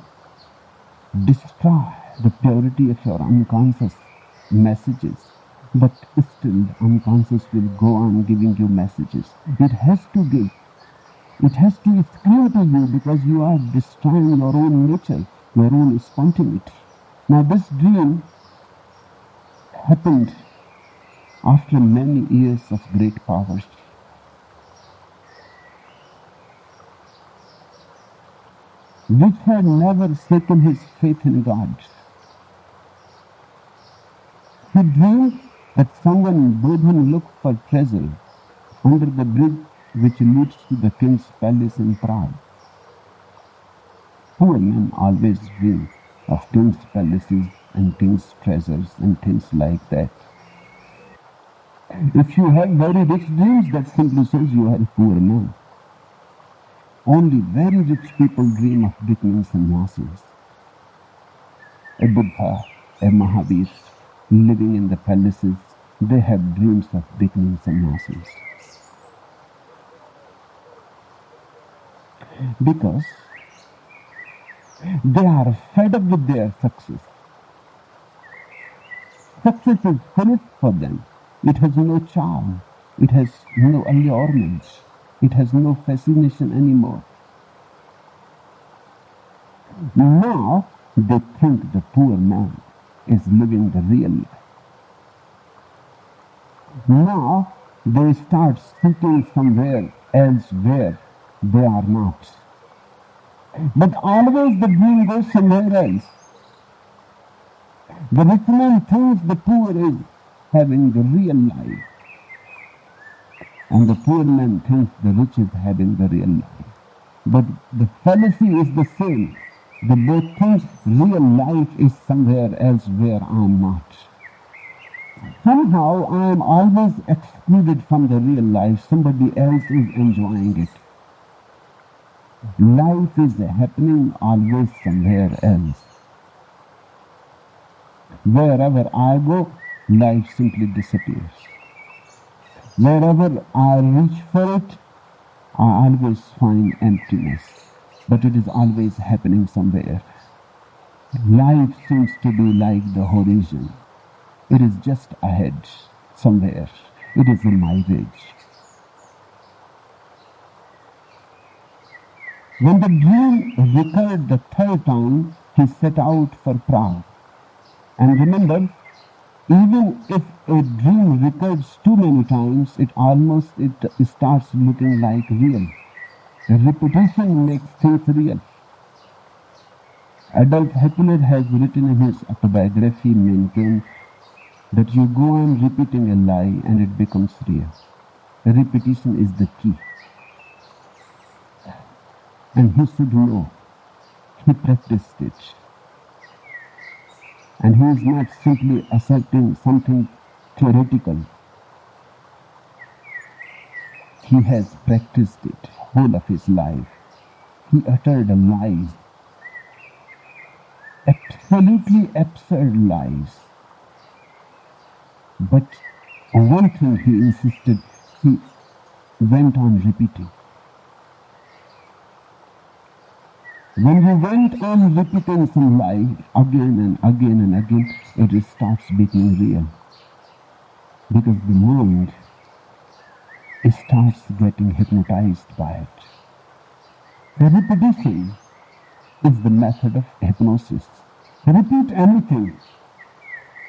S3: destroy the purity of your unconscious messages, but still the unconscious will go on giving you messages. It has to give. It has to be clear to you because you are destroying your own nature, your own spontaneity. Now this dream happened after many years of great poverty. Which had never shaken his faith in God. He dreamed that someone bade him look for treasure under the bridge which leads to the king's palace in Prague. Poor men always dream of king's palaces and king's treasures and things like that. If you have very rich dreams, that simply shows you are a poor man. Only very rich people dream of becoming sannyasis. A Buddha, a Mahavir, living in the palaces, they have dreams of becoming sannyasis. Because they are fed up with their success. Success is finished for them. It has no charm. It has no allurement. It has no fascination anymore. Now they think the poor man is living the real life. Now they start seeking somewhere else where they are not. But always the dream goes somewhere else. The rich man thinks the poor is having the real life. And the poor man thinks the rich is having the real life. But the fallacy is the same. They both think real life is somewhere else where I am not. Somehow I am always excluded from the real life. Somebody else is enjoying it. Life is happening always somewhere else. Wherever I go, life simply disappears. Wherever I reach for it, I always find emptiness. But it is always happening somewhere. Life seems to be like the horizon. It is just ahead, somewhere. It is a mirage. When the dream recurred the third time, he set out for Prague. And remember, even if a dream recurs too many times, it starts looking like real. The repetition makes things real. Adolf Hitler has written in his autobiography, Memento, that you go on repeating a lie and it becomes real. Repetition is the key. And he should know. He practiced it. And he is not simply asserting something theoretical. He has practiced it whole of his life. He uttered lies, absolutely absurd lies. But one thing he insisted, he went on repeating. When he went on repeating some lie again and again and again, it starts becoming real. Because the mind starts getting hypnotized by it. The repetition is the method of hypnosis. Repeat anything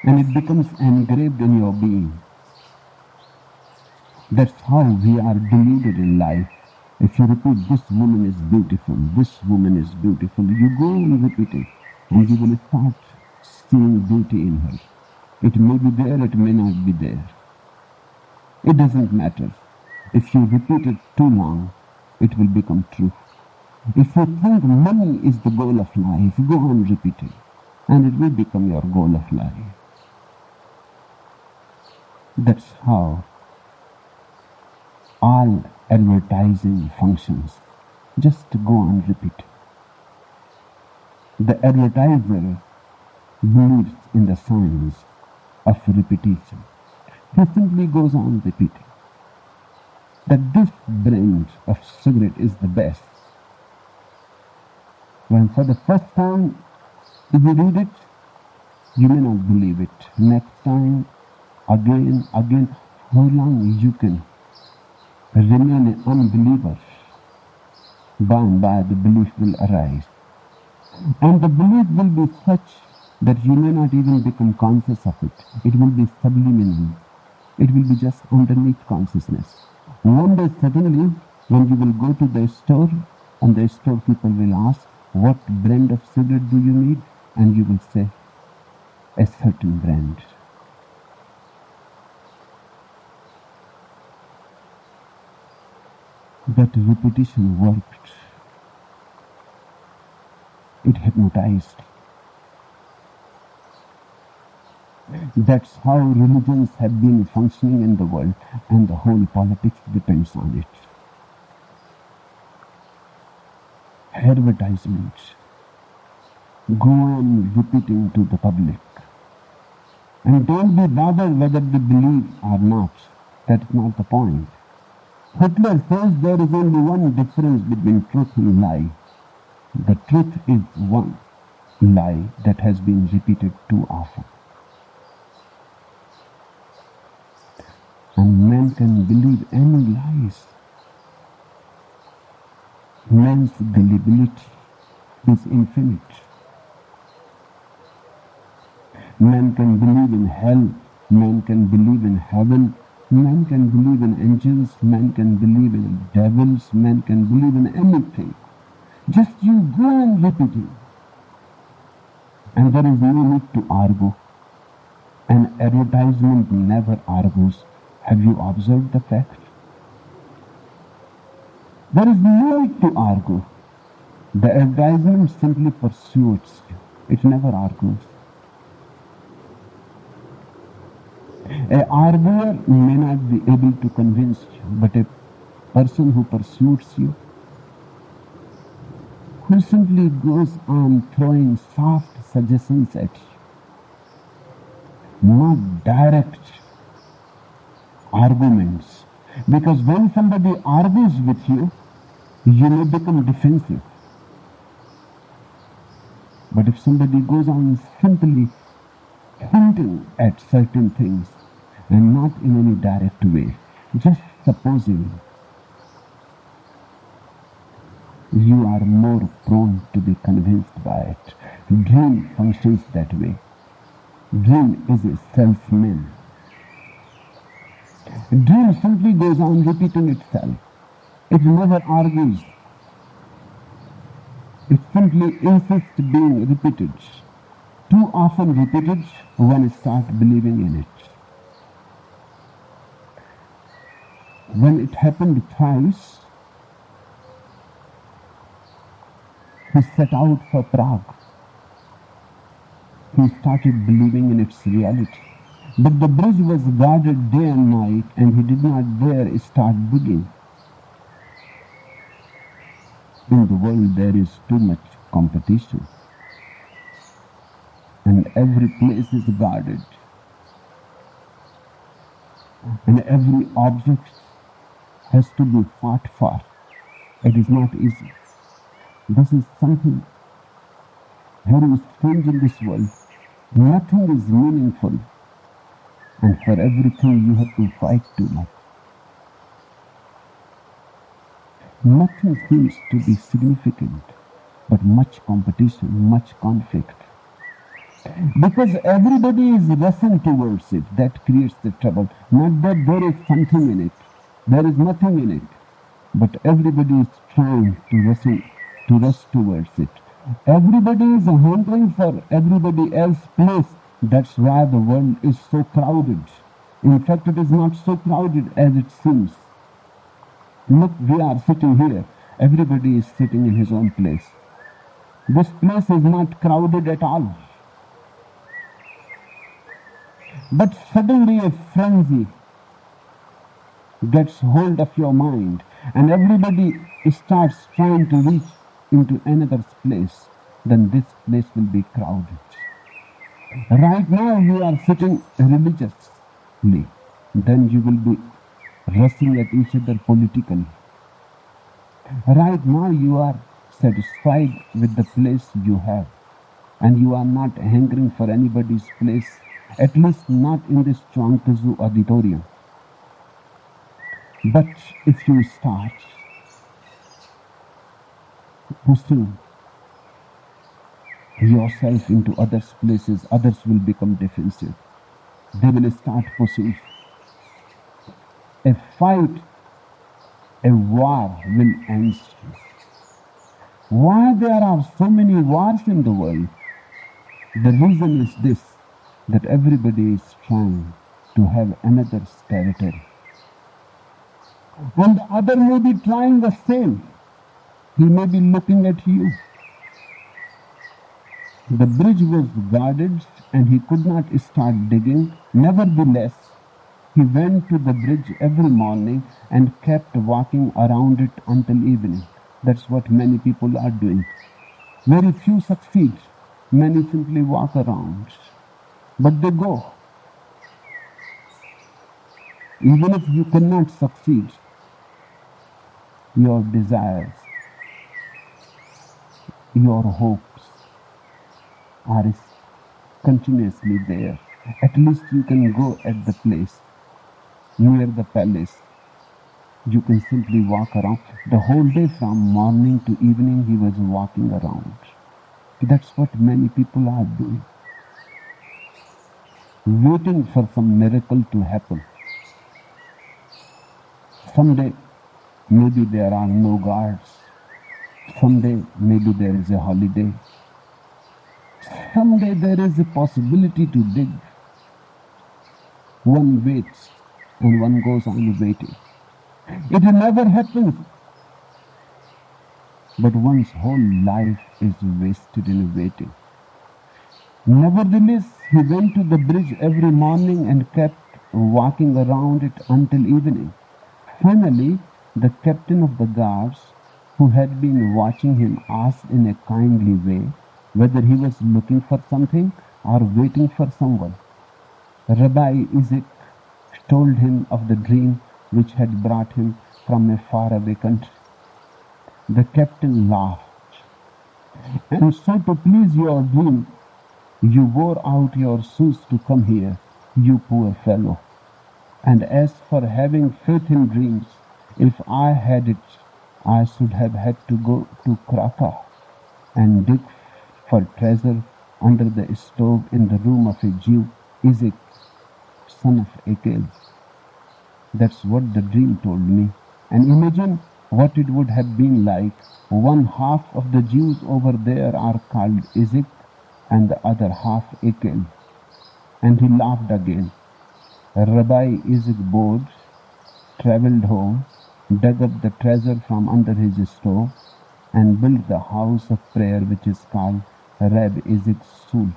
S3: and it becomes engraved in your being. That's how we are deluded in life. If you repeat, this woman is beautiful, this woman is beautiful, you go and repeat it, and you will start seeing beauty in her. It may be there, it may not be there. It doesn't matter. If you repeat it too long, it will become true. If you think money is the goal of life, go on repeating, and it will become your goal of life. That's how all advertising functions. Just go on repeating. The advertiser believes in the science of repetition. He simply goes on repeating that this brand of cigarette is the best. When for the first time if you read it, you may not believe it. Next time, again, how long you can remain an unbeliever? By and by the belief will arise. And the belief will be such that you may not even become conscious of it. It will be subliminal. It will be just underneath consciousness. One day suddenly, when you will go to the store, and the store people will ask, what brand of cigarette do you need? And you will say, a certain brand. That repetition worked. It hypnotized. That's how religions have been functioning in the world, and the whole politics depends on it. Advertisements. Go on repeating to the public. And don't be bothered whether they believe or not. That's not the point. Hitler says there is only one difference between truth and lie. The truth is one lie that has been repeated too often. And man can believe any lies. Man's gullibility is infinite. Man can believe in hell, man can believe in heaven, man can believe in angels, man can believe in devils, man can believe in anything. Just you go on repeating. And there is no need to argue. An advertisement never argues. Have you observed the fact? There is no need to argue. The advertisement simply pursues you. It never argues. An arguer may not be able to convince you, but a person who pursues you, who simply goes on throwing soft suggestions at you, not direct arguments. Because when somebody argues with you, you may become defensive. But if somebody goes on simply hinting at certain things and not in any direct way, just supposing, you are more prone to be convinced by it. Dream functions that way. Dream is a self-man. Dream simply goes on repeating itself. It never argues. It simply insists being repeated. Too often repeated, one starts believing in it. When it happened twice, he set out for Prague. He started believing in its reality. But the bridge was guarded day and night, and he did not dare start digging. In the world there is too much competition, and every place is guarded, and every object has to be fought for. It is not easy. This is something very strange in this world. Nothing is meaningful, and for everything you have to fight too much. Nothing seems to be significant, but much competition, much conflict. Because everybody is rushing towards it, that creates the trouble. Not that there is something in it. There is nothing in it, but everybody is trying to rush towards it. Everybody is hungering for everybody else's place. That's why the world is so crowded. In fact, it is not so crowded as it seems. Look, we are sitting here. Everybody is sitting in his own place. This place is not crowded at all. But suddenly a frenzy gets hold of your mind and everybody starts trying to reach into another's place, then this place will be crowded. Right now you are sitting religiously, then you will be rushing at each other politically. Right now you are satisfied with the place you have and you are not hankering for anybody's place, at least not in this Chuangtzu auditorium. But if you start pushing yourself into others' places, others will become defensive. They will start pushing. A fight, a war will ensue. Why there are so many wars in the world? The reason is this, that everybody is trying to have another's territory. And the other may be trying the same. He may be looking at you. The bridge was guarded and he could not start digging. Nevertheless, he went to the bridge every morning and kept walking around it until evening. That's what many people are doing. Very few succeed. Many simply walk around. But they go. Even if you cannot succeed, your desires, your hopes are continuously there. At least you can go at the place near the palace. You can simply walk around. The whole day from morning to evening he was walking around. That's what many people are doing. Waiting for some miracle to happen. Someday maybe there are no guards. Someday maybe there is a holiday. Someday there is a possibility to dig. One waits and one goes on waiting. It never happens. But one's whole life is wasted in waiting. Nevertheless, he went to the bridge every morning and kept walking around it until evening. Finally, the captain of the guards, who had been watching him, asked in a kindly way whether he was looking for something or waiting for someone. Rabbi Isaac told him of the dream which had brought him from a faraway country. The captain laughed. And so to please your dream, you wore out your shoes to come here, you poor fellow. And as for having faith in dreams, if I had it, I should have had to go to Krakow and dig for treasure under the stove in the room of a Jew, Isaac, son of Akel. That's what the dream told me. And imagine what it would have been like. One half of the Jews over there are called Isaac and the other half Akel. And he laughed again. Rabbi Isaac bowed, traveled home, dug up the treasure from under his stove, and built the house of prayer which is called Reb Isaac's Shul.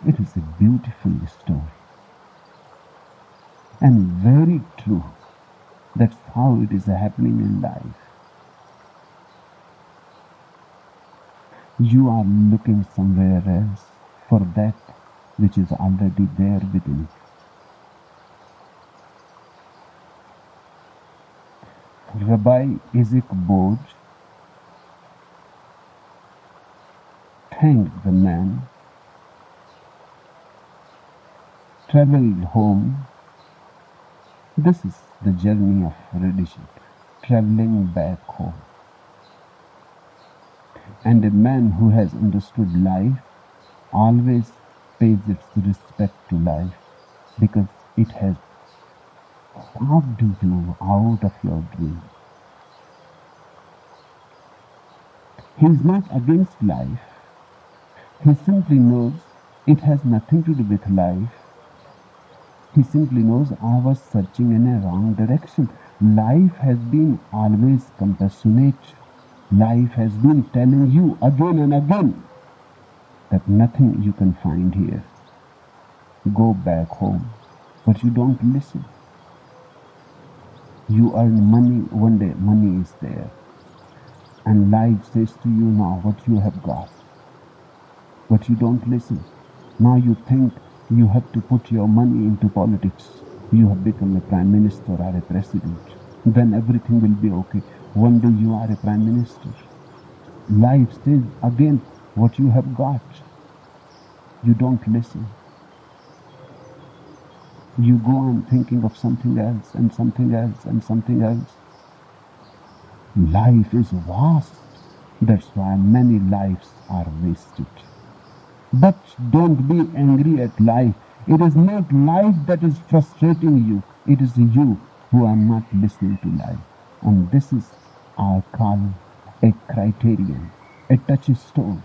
S3: It is a beautiful story and very true. That's how it is happening in life. You are looking somewhere else for that which is already there within you. Rabbi Isaac bowed, thanked the man, traveled home. This is the journey of redemption, traveling back home. And a man who has understood life always pays its respect to life, because it has carved you out of your dream. He is not against life. He simply knows it has nothing to do with life. He simply knows I was searching in a wrong direction. Life has been always compassionate. Life has been telling you again and again that nothing you can find here. Go back home. But you don't listen. You earn money, one day money is there. And life says to you now what you have got. But you don't listen. Now you think you have to put your money into politics. You have become a prime minister or a president. Then everything will be okay. One day you are a prime minister. Life says again what you have got. You don't listen. You go on thinking of something else and something else and something else. Life is vast. That's why many lives are wasted. But don't be angry at life. It is not life that is frustrating you. It is you who are not listening to life. And this is our call, a criterion, a touchstone.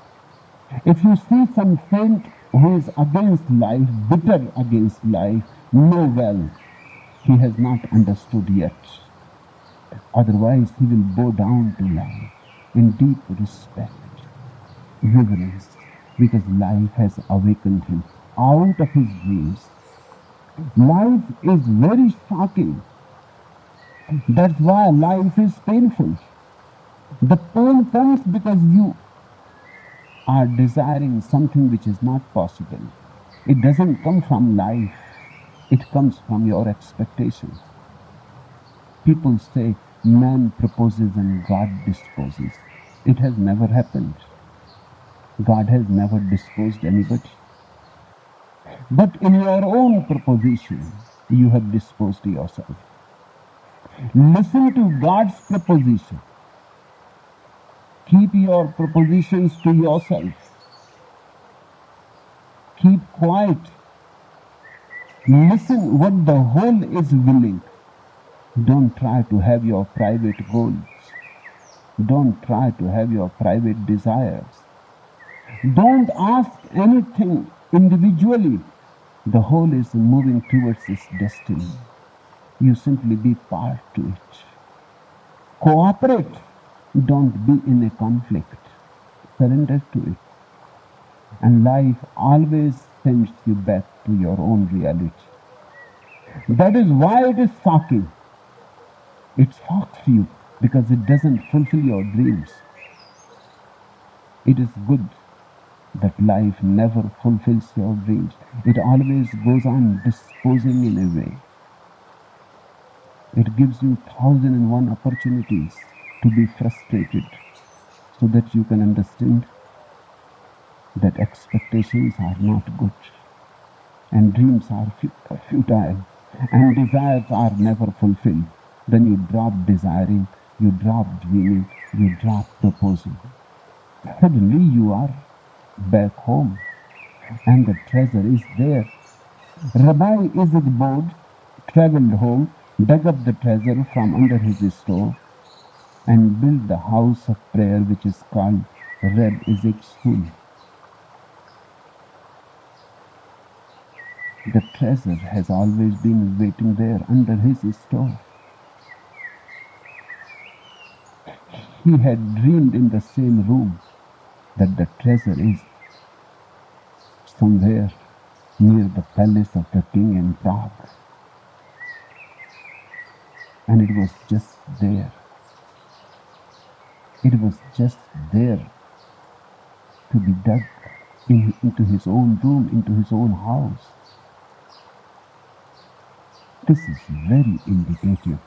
S3: If you see some saint who is against life, bitter against life, know well, he has not understood yet. Otherwise, he will bow down to life in deep respect, reverence, because life has awakened him out of his dreams. Life is very shocking. That's why life is painful. The pain comes because you are desiring something which is not possible. It doesn't come from life. It comes from your expectations. People say man proposes and God disposes. It has never happened. God has never disposed anybody. But in your own proposition, you have disposed yourself. Listen to God's proposition. Keep your propositions to yourself. Keep quiet. Listen what the whole is willing. Don't try to have your private goals. Don't try to have your private desires. Don't ask anything individually. The whole is moving towards its destiny. You simply be part to it. Cooperate. Don't be in a conflict. Surrender to it. And life always sends you back to your own reality. That is why it is shocking. It shocks you because it doesn't fulfill your dreams. It is good that life never fulfills your dreams. It always goes on disposing in a way. It gives you 1,001 opportunities to be frustrated so that you can understand that expectations are not good and dreams are futile and desires are never fulfilled. Then you drop desiring, you drop dreaming, you drop proposing. Suddenly you are back home and the treasure is there. Rabbi Isidbod traveled home, dug up the treasure from under his store, and built the house of prayer which is called Reb Izik's school. The treasure has always been waiting there under his store. He had dreamed in the same room that the treasure is somewhere near the palace of the king in Prague. And it was just there. It was just there to be dug into his own room, into his own house. This is very indicative.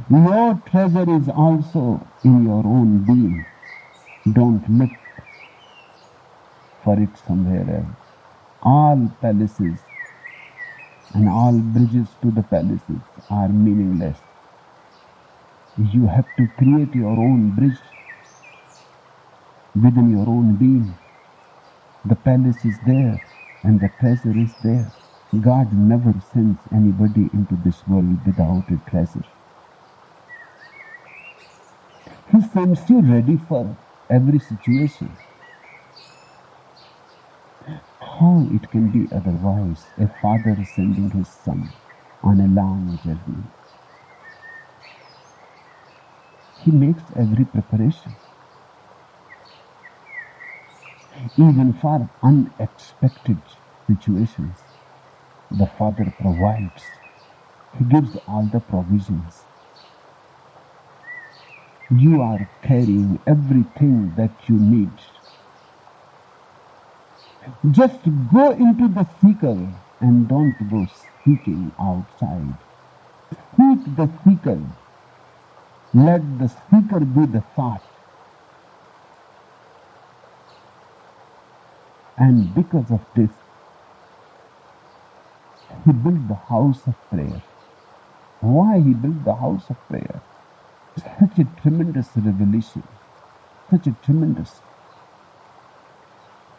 S3: Your treasure is also in your own being. Don't look for it somewhere else. All palaces and all bridges to the palaces are meaningless. You have to create your own bridge within your own being. The palace is there and the treasure is there. God never sends anybody into this world without a treasure. He sends you ready for every situation. How it can be otherwise? A father sending his son on a long journey. He makes every preparation. Even for unexpected situations, the Father provides. He gives all the provisions. You are carrying everything that you need. Just go into the seeker and don't go seeking outside. Seek the seeker. Let the seeker be the thought. And because of this, he built the house of prayer. Why he built the house of prayer? Such a tremendous revelation, such a tremendous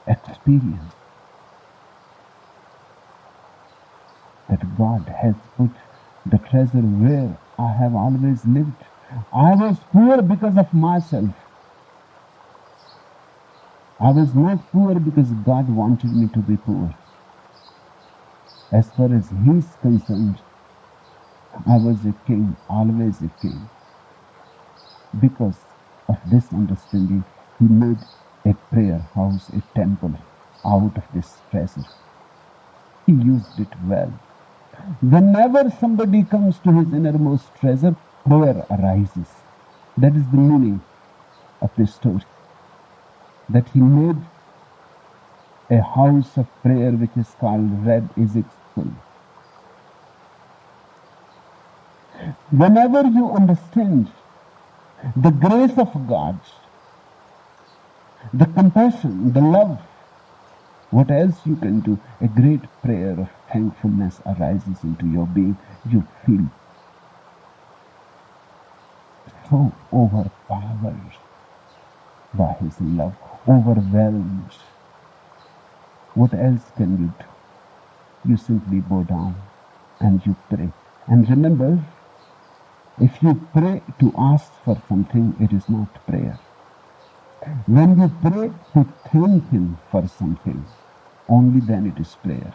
S3: experience that God has put the treasure where I have always lived. I was poor because of myself. I was not poor because God wanted me to be poor. As far as He is concerned, I was a king, always a king. Because of this understanding, He made a prayer house, a temple out of this treasure. He used it well. Whenever somebody comes to his innermost treasure, prayer arises. That is the meaning of this story. That he made a house of prayer which is called Red Ezekiel. Whenever you understand the grace of God, the compassion, the love, what else you can do? A great prayer of thankfulness arises into your being. You feel so overpowered by His love, overwhelmed. What else can you do? You simply bow down and you pray. And remember, if you pray to ask for something, it is not prayer. When you pray to thank Him for something, only then it is prayer.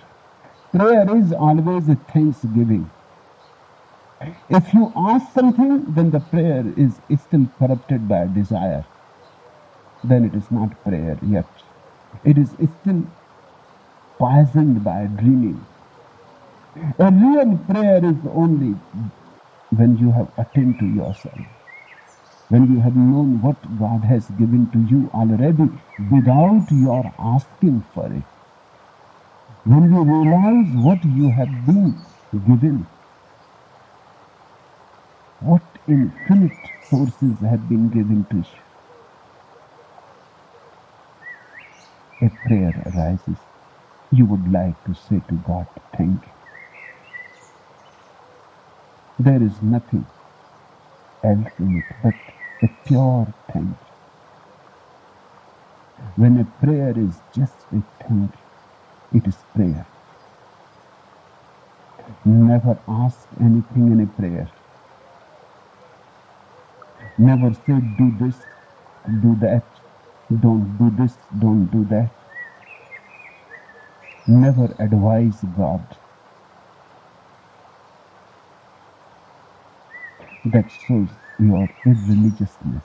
S3: Prayer is always a thanksgiving. If you ask something, then the prayer is still corrupted by desire. Then it is not prayer yet. It is still poisoned by dreaming. A real prayer is only when you have attained to yourself, when you have known what God has given to you already without your asking for it, when you realize what you have been given, what infinite sources have been given to you, a prayer arises. You would like to say to God, thank you. There is nothing else in it but a pure thank you. When a prayer is just a thank you, it is prayer. Never ask anything in a prayer. Never say, do this, do that, don't do this, don't do that. Never advise God. That shows your irreligiousness.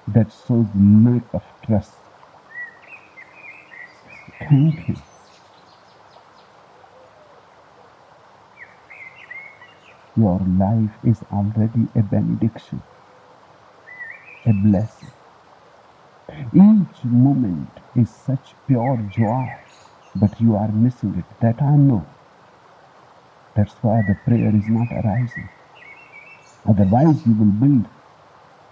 S3: That shows lack of trust. Thank Him. Your life is already a benediction, a blessing. Each moment is such pure joy, but you are missing it. That I know. That's why the prayer is not arising. Otherwise, you will build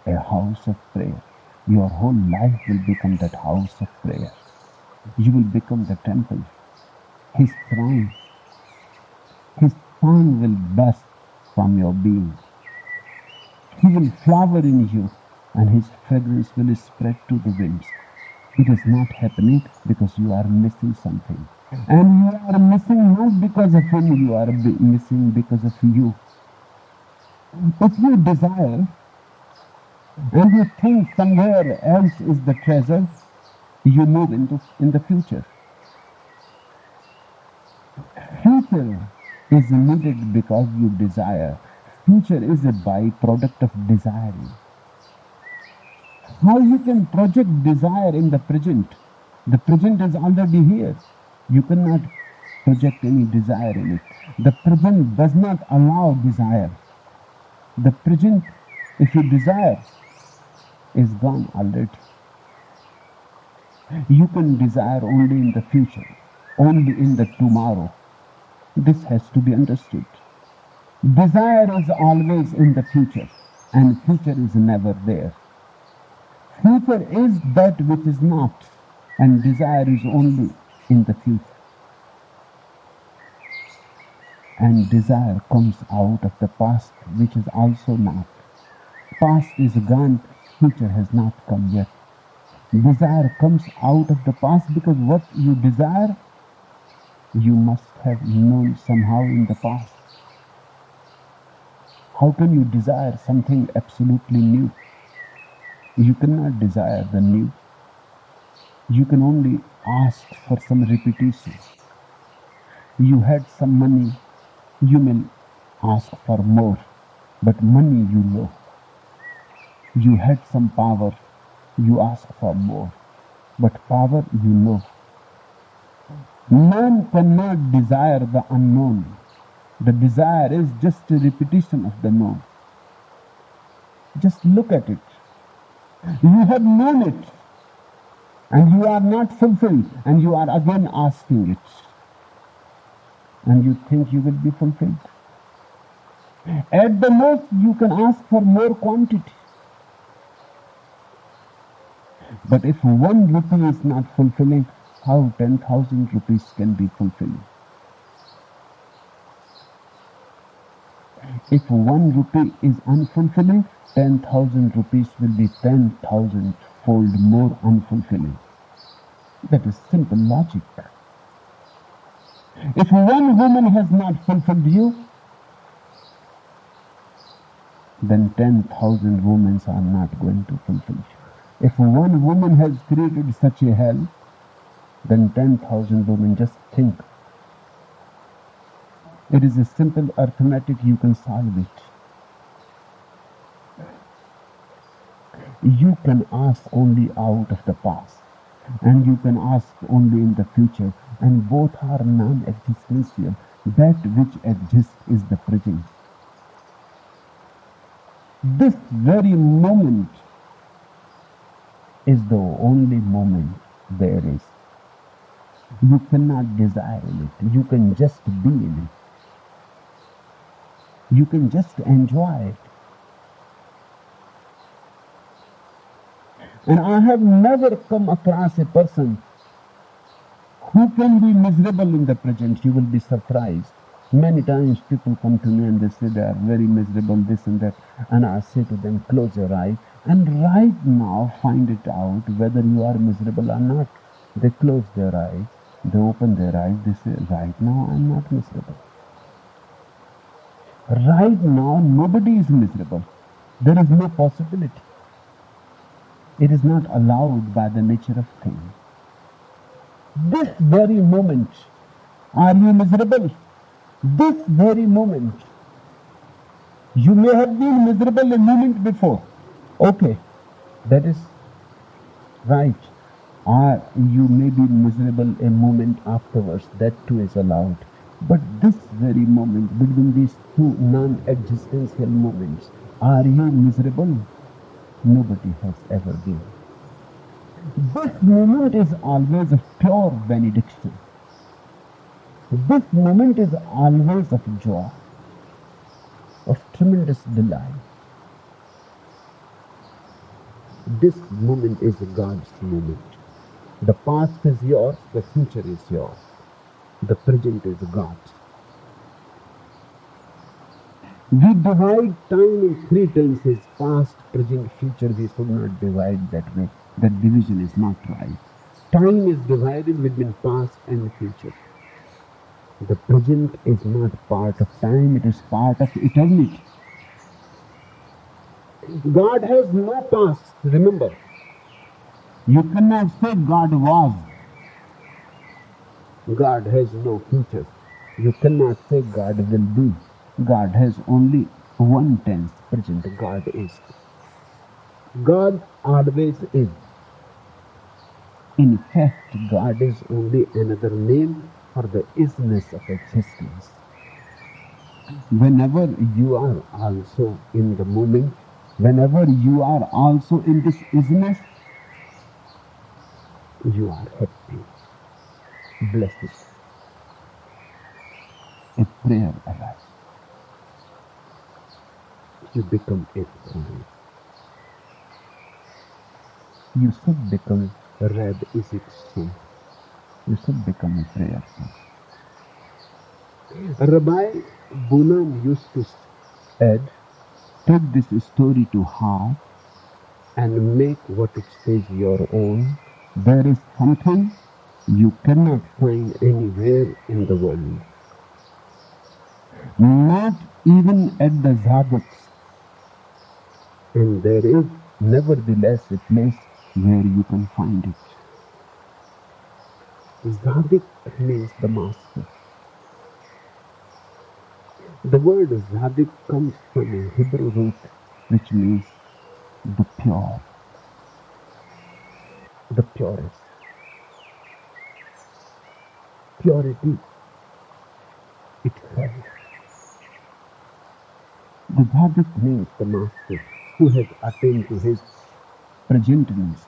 S3: a house of prayer. Your whole life will become that house of prayer. You will become the temple, His throne. His song will burst from your being. He will flower in you, and His fragrance will spread to the winds. It is not happening because you are missing something. And you are missing not because of him, you are missing because of you. If you desire and you think somewhere else is the treasure, you move in the future. Future is needed because you desire. Future is a byproduct of desiring. How you can project desire in the present? The present is already here. You cannot project any desire in it. The present does not allow desire. The present, if you desire, is gone already. You can desire only in the future, only in the tomorrow. This has to be understood. Desire is always in the future, and future is never there. Future is that which is not, and desire is only in the future. And desire comes out of the past, which is also not. Past is gone, future has not come yet. Desire comes out of the past because what you desire, you must have known somehow in the past. How can you desire something absolutely new? You cannot desire the new. You can only ask for some repetition. You had some money, you may ask for more, but money you know. You had some power, you ask for more, but power you know. Man cannot desire the unknown. The desire is just a repetition of the known. Just look at it. You have known it, and you are not fulfilled, and you are again asking it. And you think you will be fulfilled. At the most, you can ask for more quantity. But if 1 rupee is not fulfilling, how 10,000 rupees can be fulfilling? If 1 rupee is unfulfilling, 10,000 rupees will be 10,000 fold more unfulfilling. That is simple logic. If 1 woman has not fulfilled you, then 10,000 women are not going to fulfill you. If 1 woman has created such a hell, then 10,000 women, just think. It is a simple arithmetic, you can solve it. You can ask only out of the past, and you can ask only in the future, and both are non-existential. That which exists is the present. This very moment is the only moment there is. You cannot desire it. You can just be in it. You can just enjoy it. And I have never come across a person who can be miserable in the present. You will be surprised. Many times people come to me and they say they are very miserable, this and that. And I say to them, close your eye and right now find it out whether you are miserable or not. They close their eyes, they open their eyes, they say, right now I'm not miserable. Right now nobody is miserable. There is no possibility. It is not allowed by the nature of things. This very moment, are you miserable? This very moment. You may have been miserable a moment before. Okay, that is right. Or you may be miserable a moment afterwards. That too is allowed. But this very moment, between these two non-existential moments, are you miserable? Nobody has ever been. This moment is always of pure benediction. This moment is always of joy, of tremendous delight. This moment is God's moment. The past is yours, the future is yours. The present is God's. We divide time in 3 tenses, past, present, future. We should not divide that way. That division is not right. Time is divided between past and future. The present is not part of time, it is part of eternity. God has no past, remember. You cannot say God was. God has no future. You cannot say God will be. God has only one tense, present. God is. God always is. In fact, God is only another name for the isness of existence. Whenever you are also in the moment, whenever you are also in this isness, you are happy, blessed. A prayer arises. You become a prayer. You should become Rab is its son. You should become a prayer son. Rabbi Bunam used to add, take this story to heart and make what it says your own. There is something you cannot find anywhere in the world. Not even at the Zadaks. And there is nevertheless a place where you can find it. Zadik means the master. The word Zadik comes from a Hebrew root which means the pure, the purest. Purity itself. The Zadik means the master who has attained to his presentness,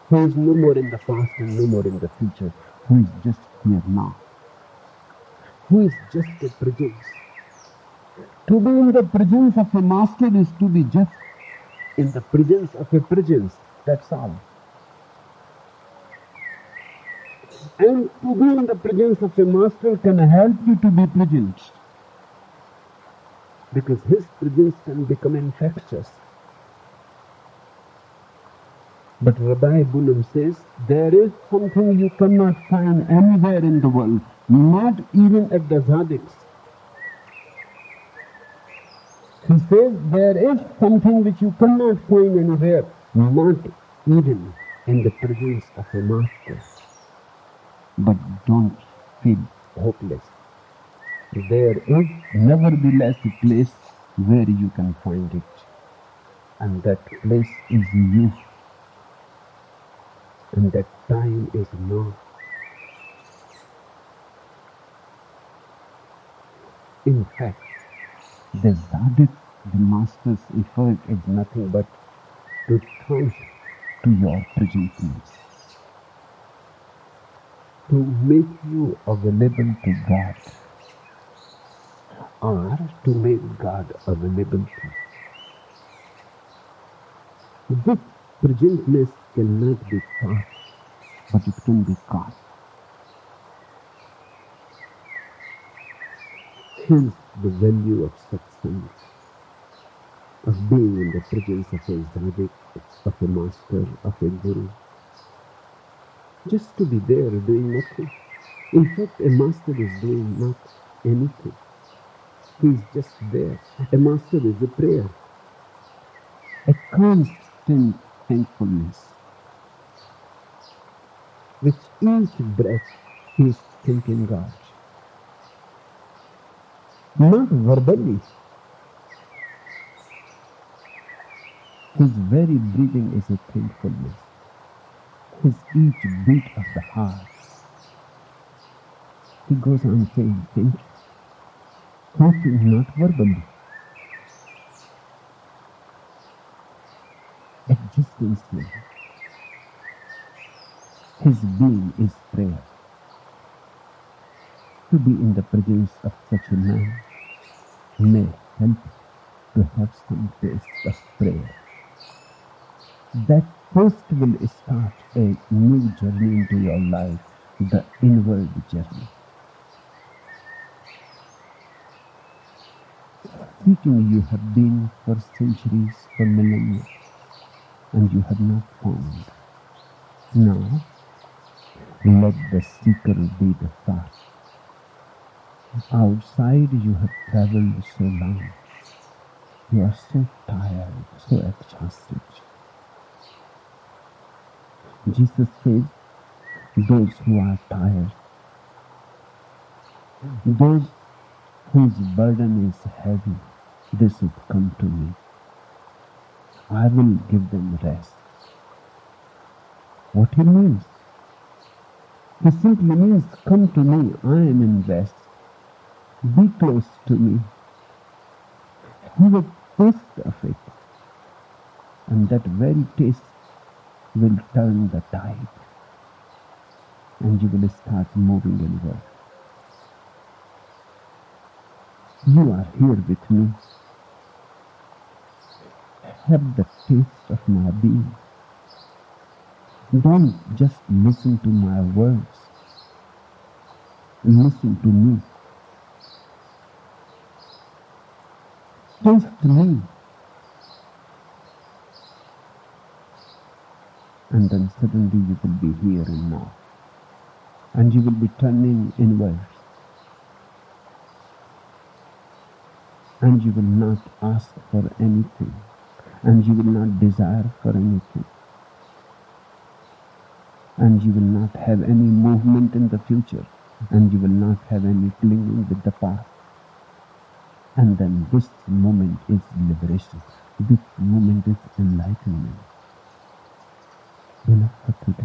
S3: who is no more in the past and no more in the future, who is just here now, who is just a presence. To be in the presence of a master is to be just in the presence of a presence. That's all. And to be in the presence of a master can help you to be present. Because his presence can become infectious. But Rabbi Bunam says, there is something you cannot find anywhere in the world, not even at the Zadiks. He says, there is something which you cannot find anywhere, not even in the presence of a master. But don't feel hopeless. There is nevertheless a place where you can find it. And that place is you. And that time is now. In fact, the Zadik, the master's effort is nothing but to turn to your presentness, to make you available to God, or to make God available to you. This presentness cannot be taught, but it can be caught. Hence the value of satsang, of being in the presence of a Zadik, of a master, of a guru. Just to be there doing nothing. In fact, a master is doing not anything. He is just there. A master is a prayer. A constant thankfulness. With each breath, he is thanking God. Not verbally. His very breathing is a thankfulness. His each beat of the heart. He goes on saying thank you. Thank you, not verbally. Existentially. His being is prayer. To be in the presence of such a man may help to have some taste of prayer. That first will start a new journey into your life, the inward journey. Seeking you have been for centuries, for millennia, and you have not found. Now, let the seeker be the thought. Outside you have traveled so long. You are so tired, so exhausted. Jesus says, those who are tired, those whose burden is heavy, they should come to me. I will give them rest. What he means? He simply means, come to me, I am in rest. Be close to me. Have a taste of it. And that very taste will turn the tide. And you will start moving inward. You are here with me. Have the taste of my being. Don't just listen to my words. Listen to me. Taste me. And then suddenly you will be here and now. And you will be turning inward. And you will not ask for anything. And you will not desire for anything. And you will not have any movement in the future. And you will not have any clinging with the past. And then this moment is liberation. This moment is enlightenment. Enough for today.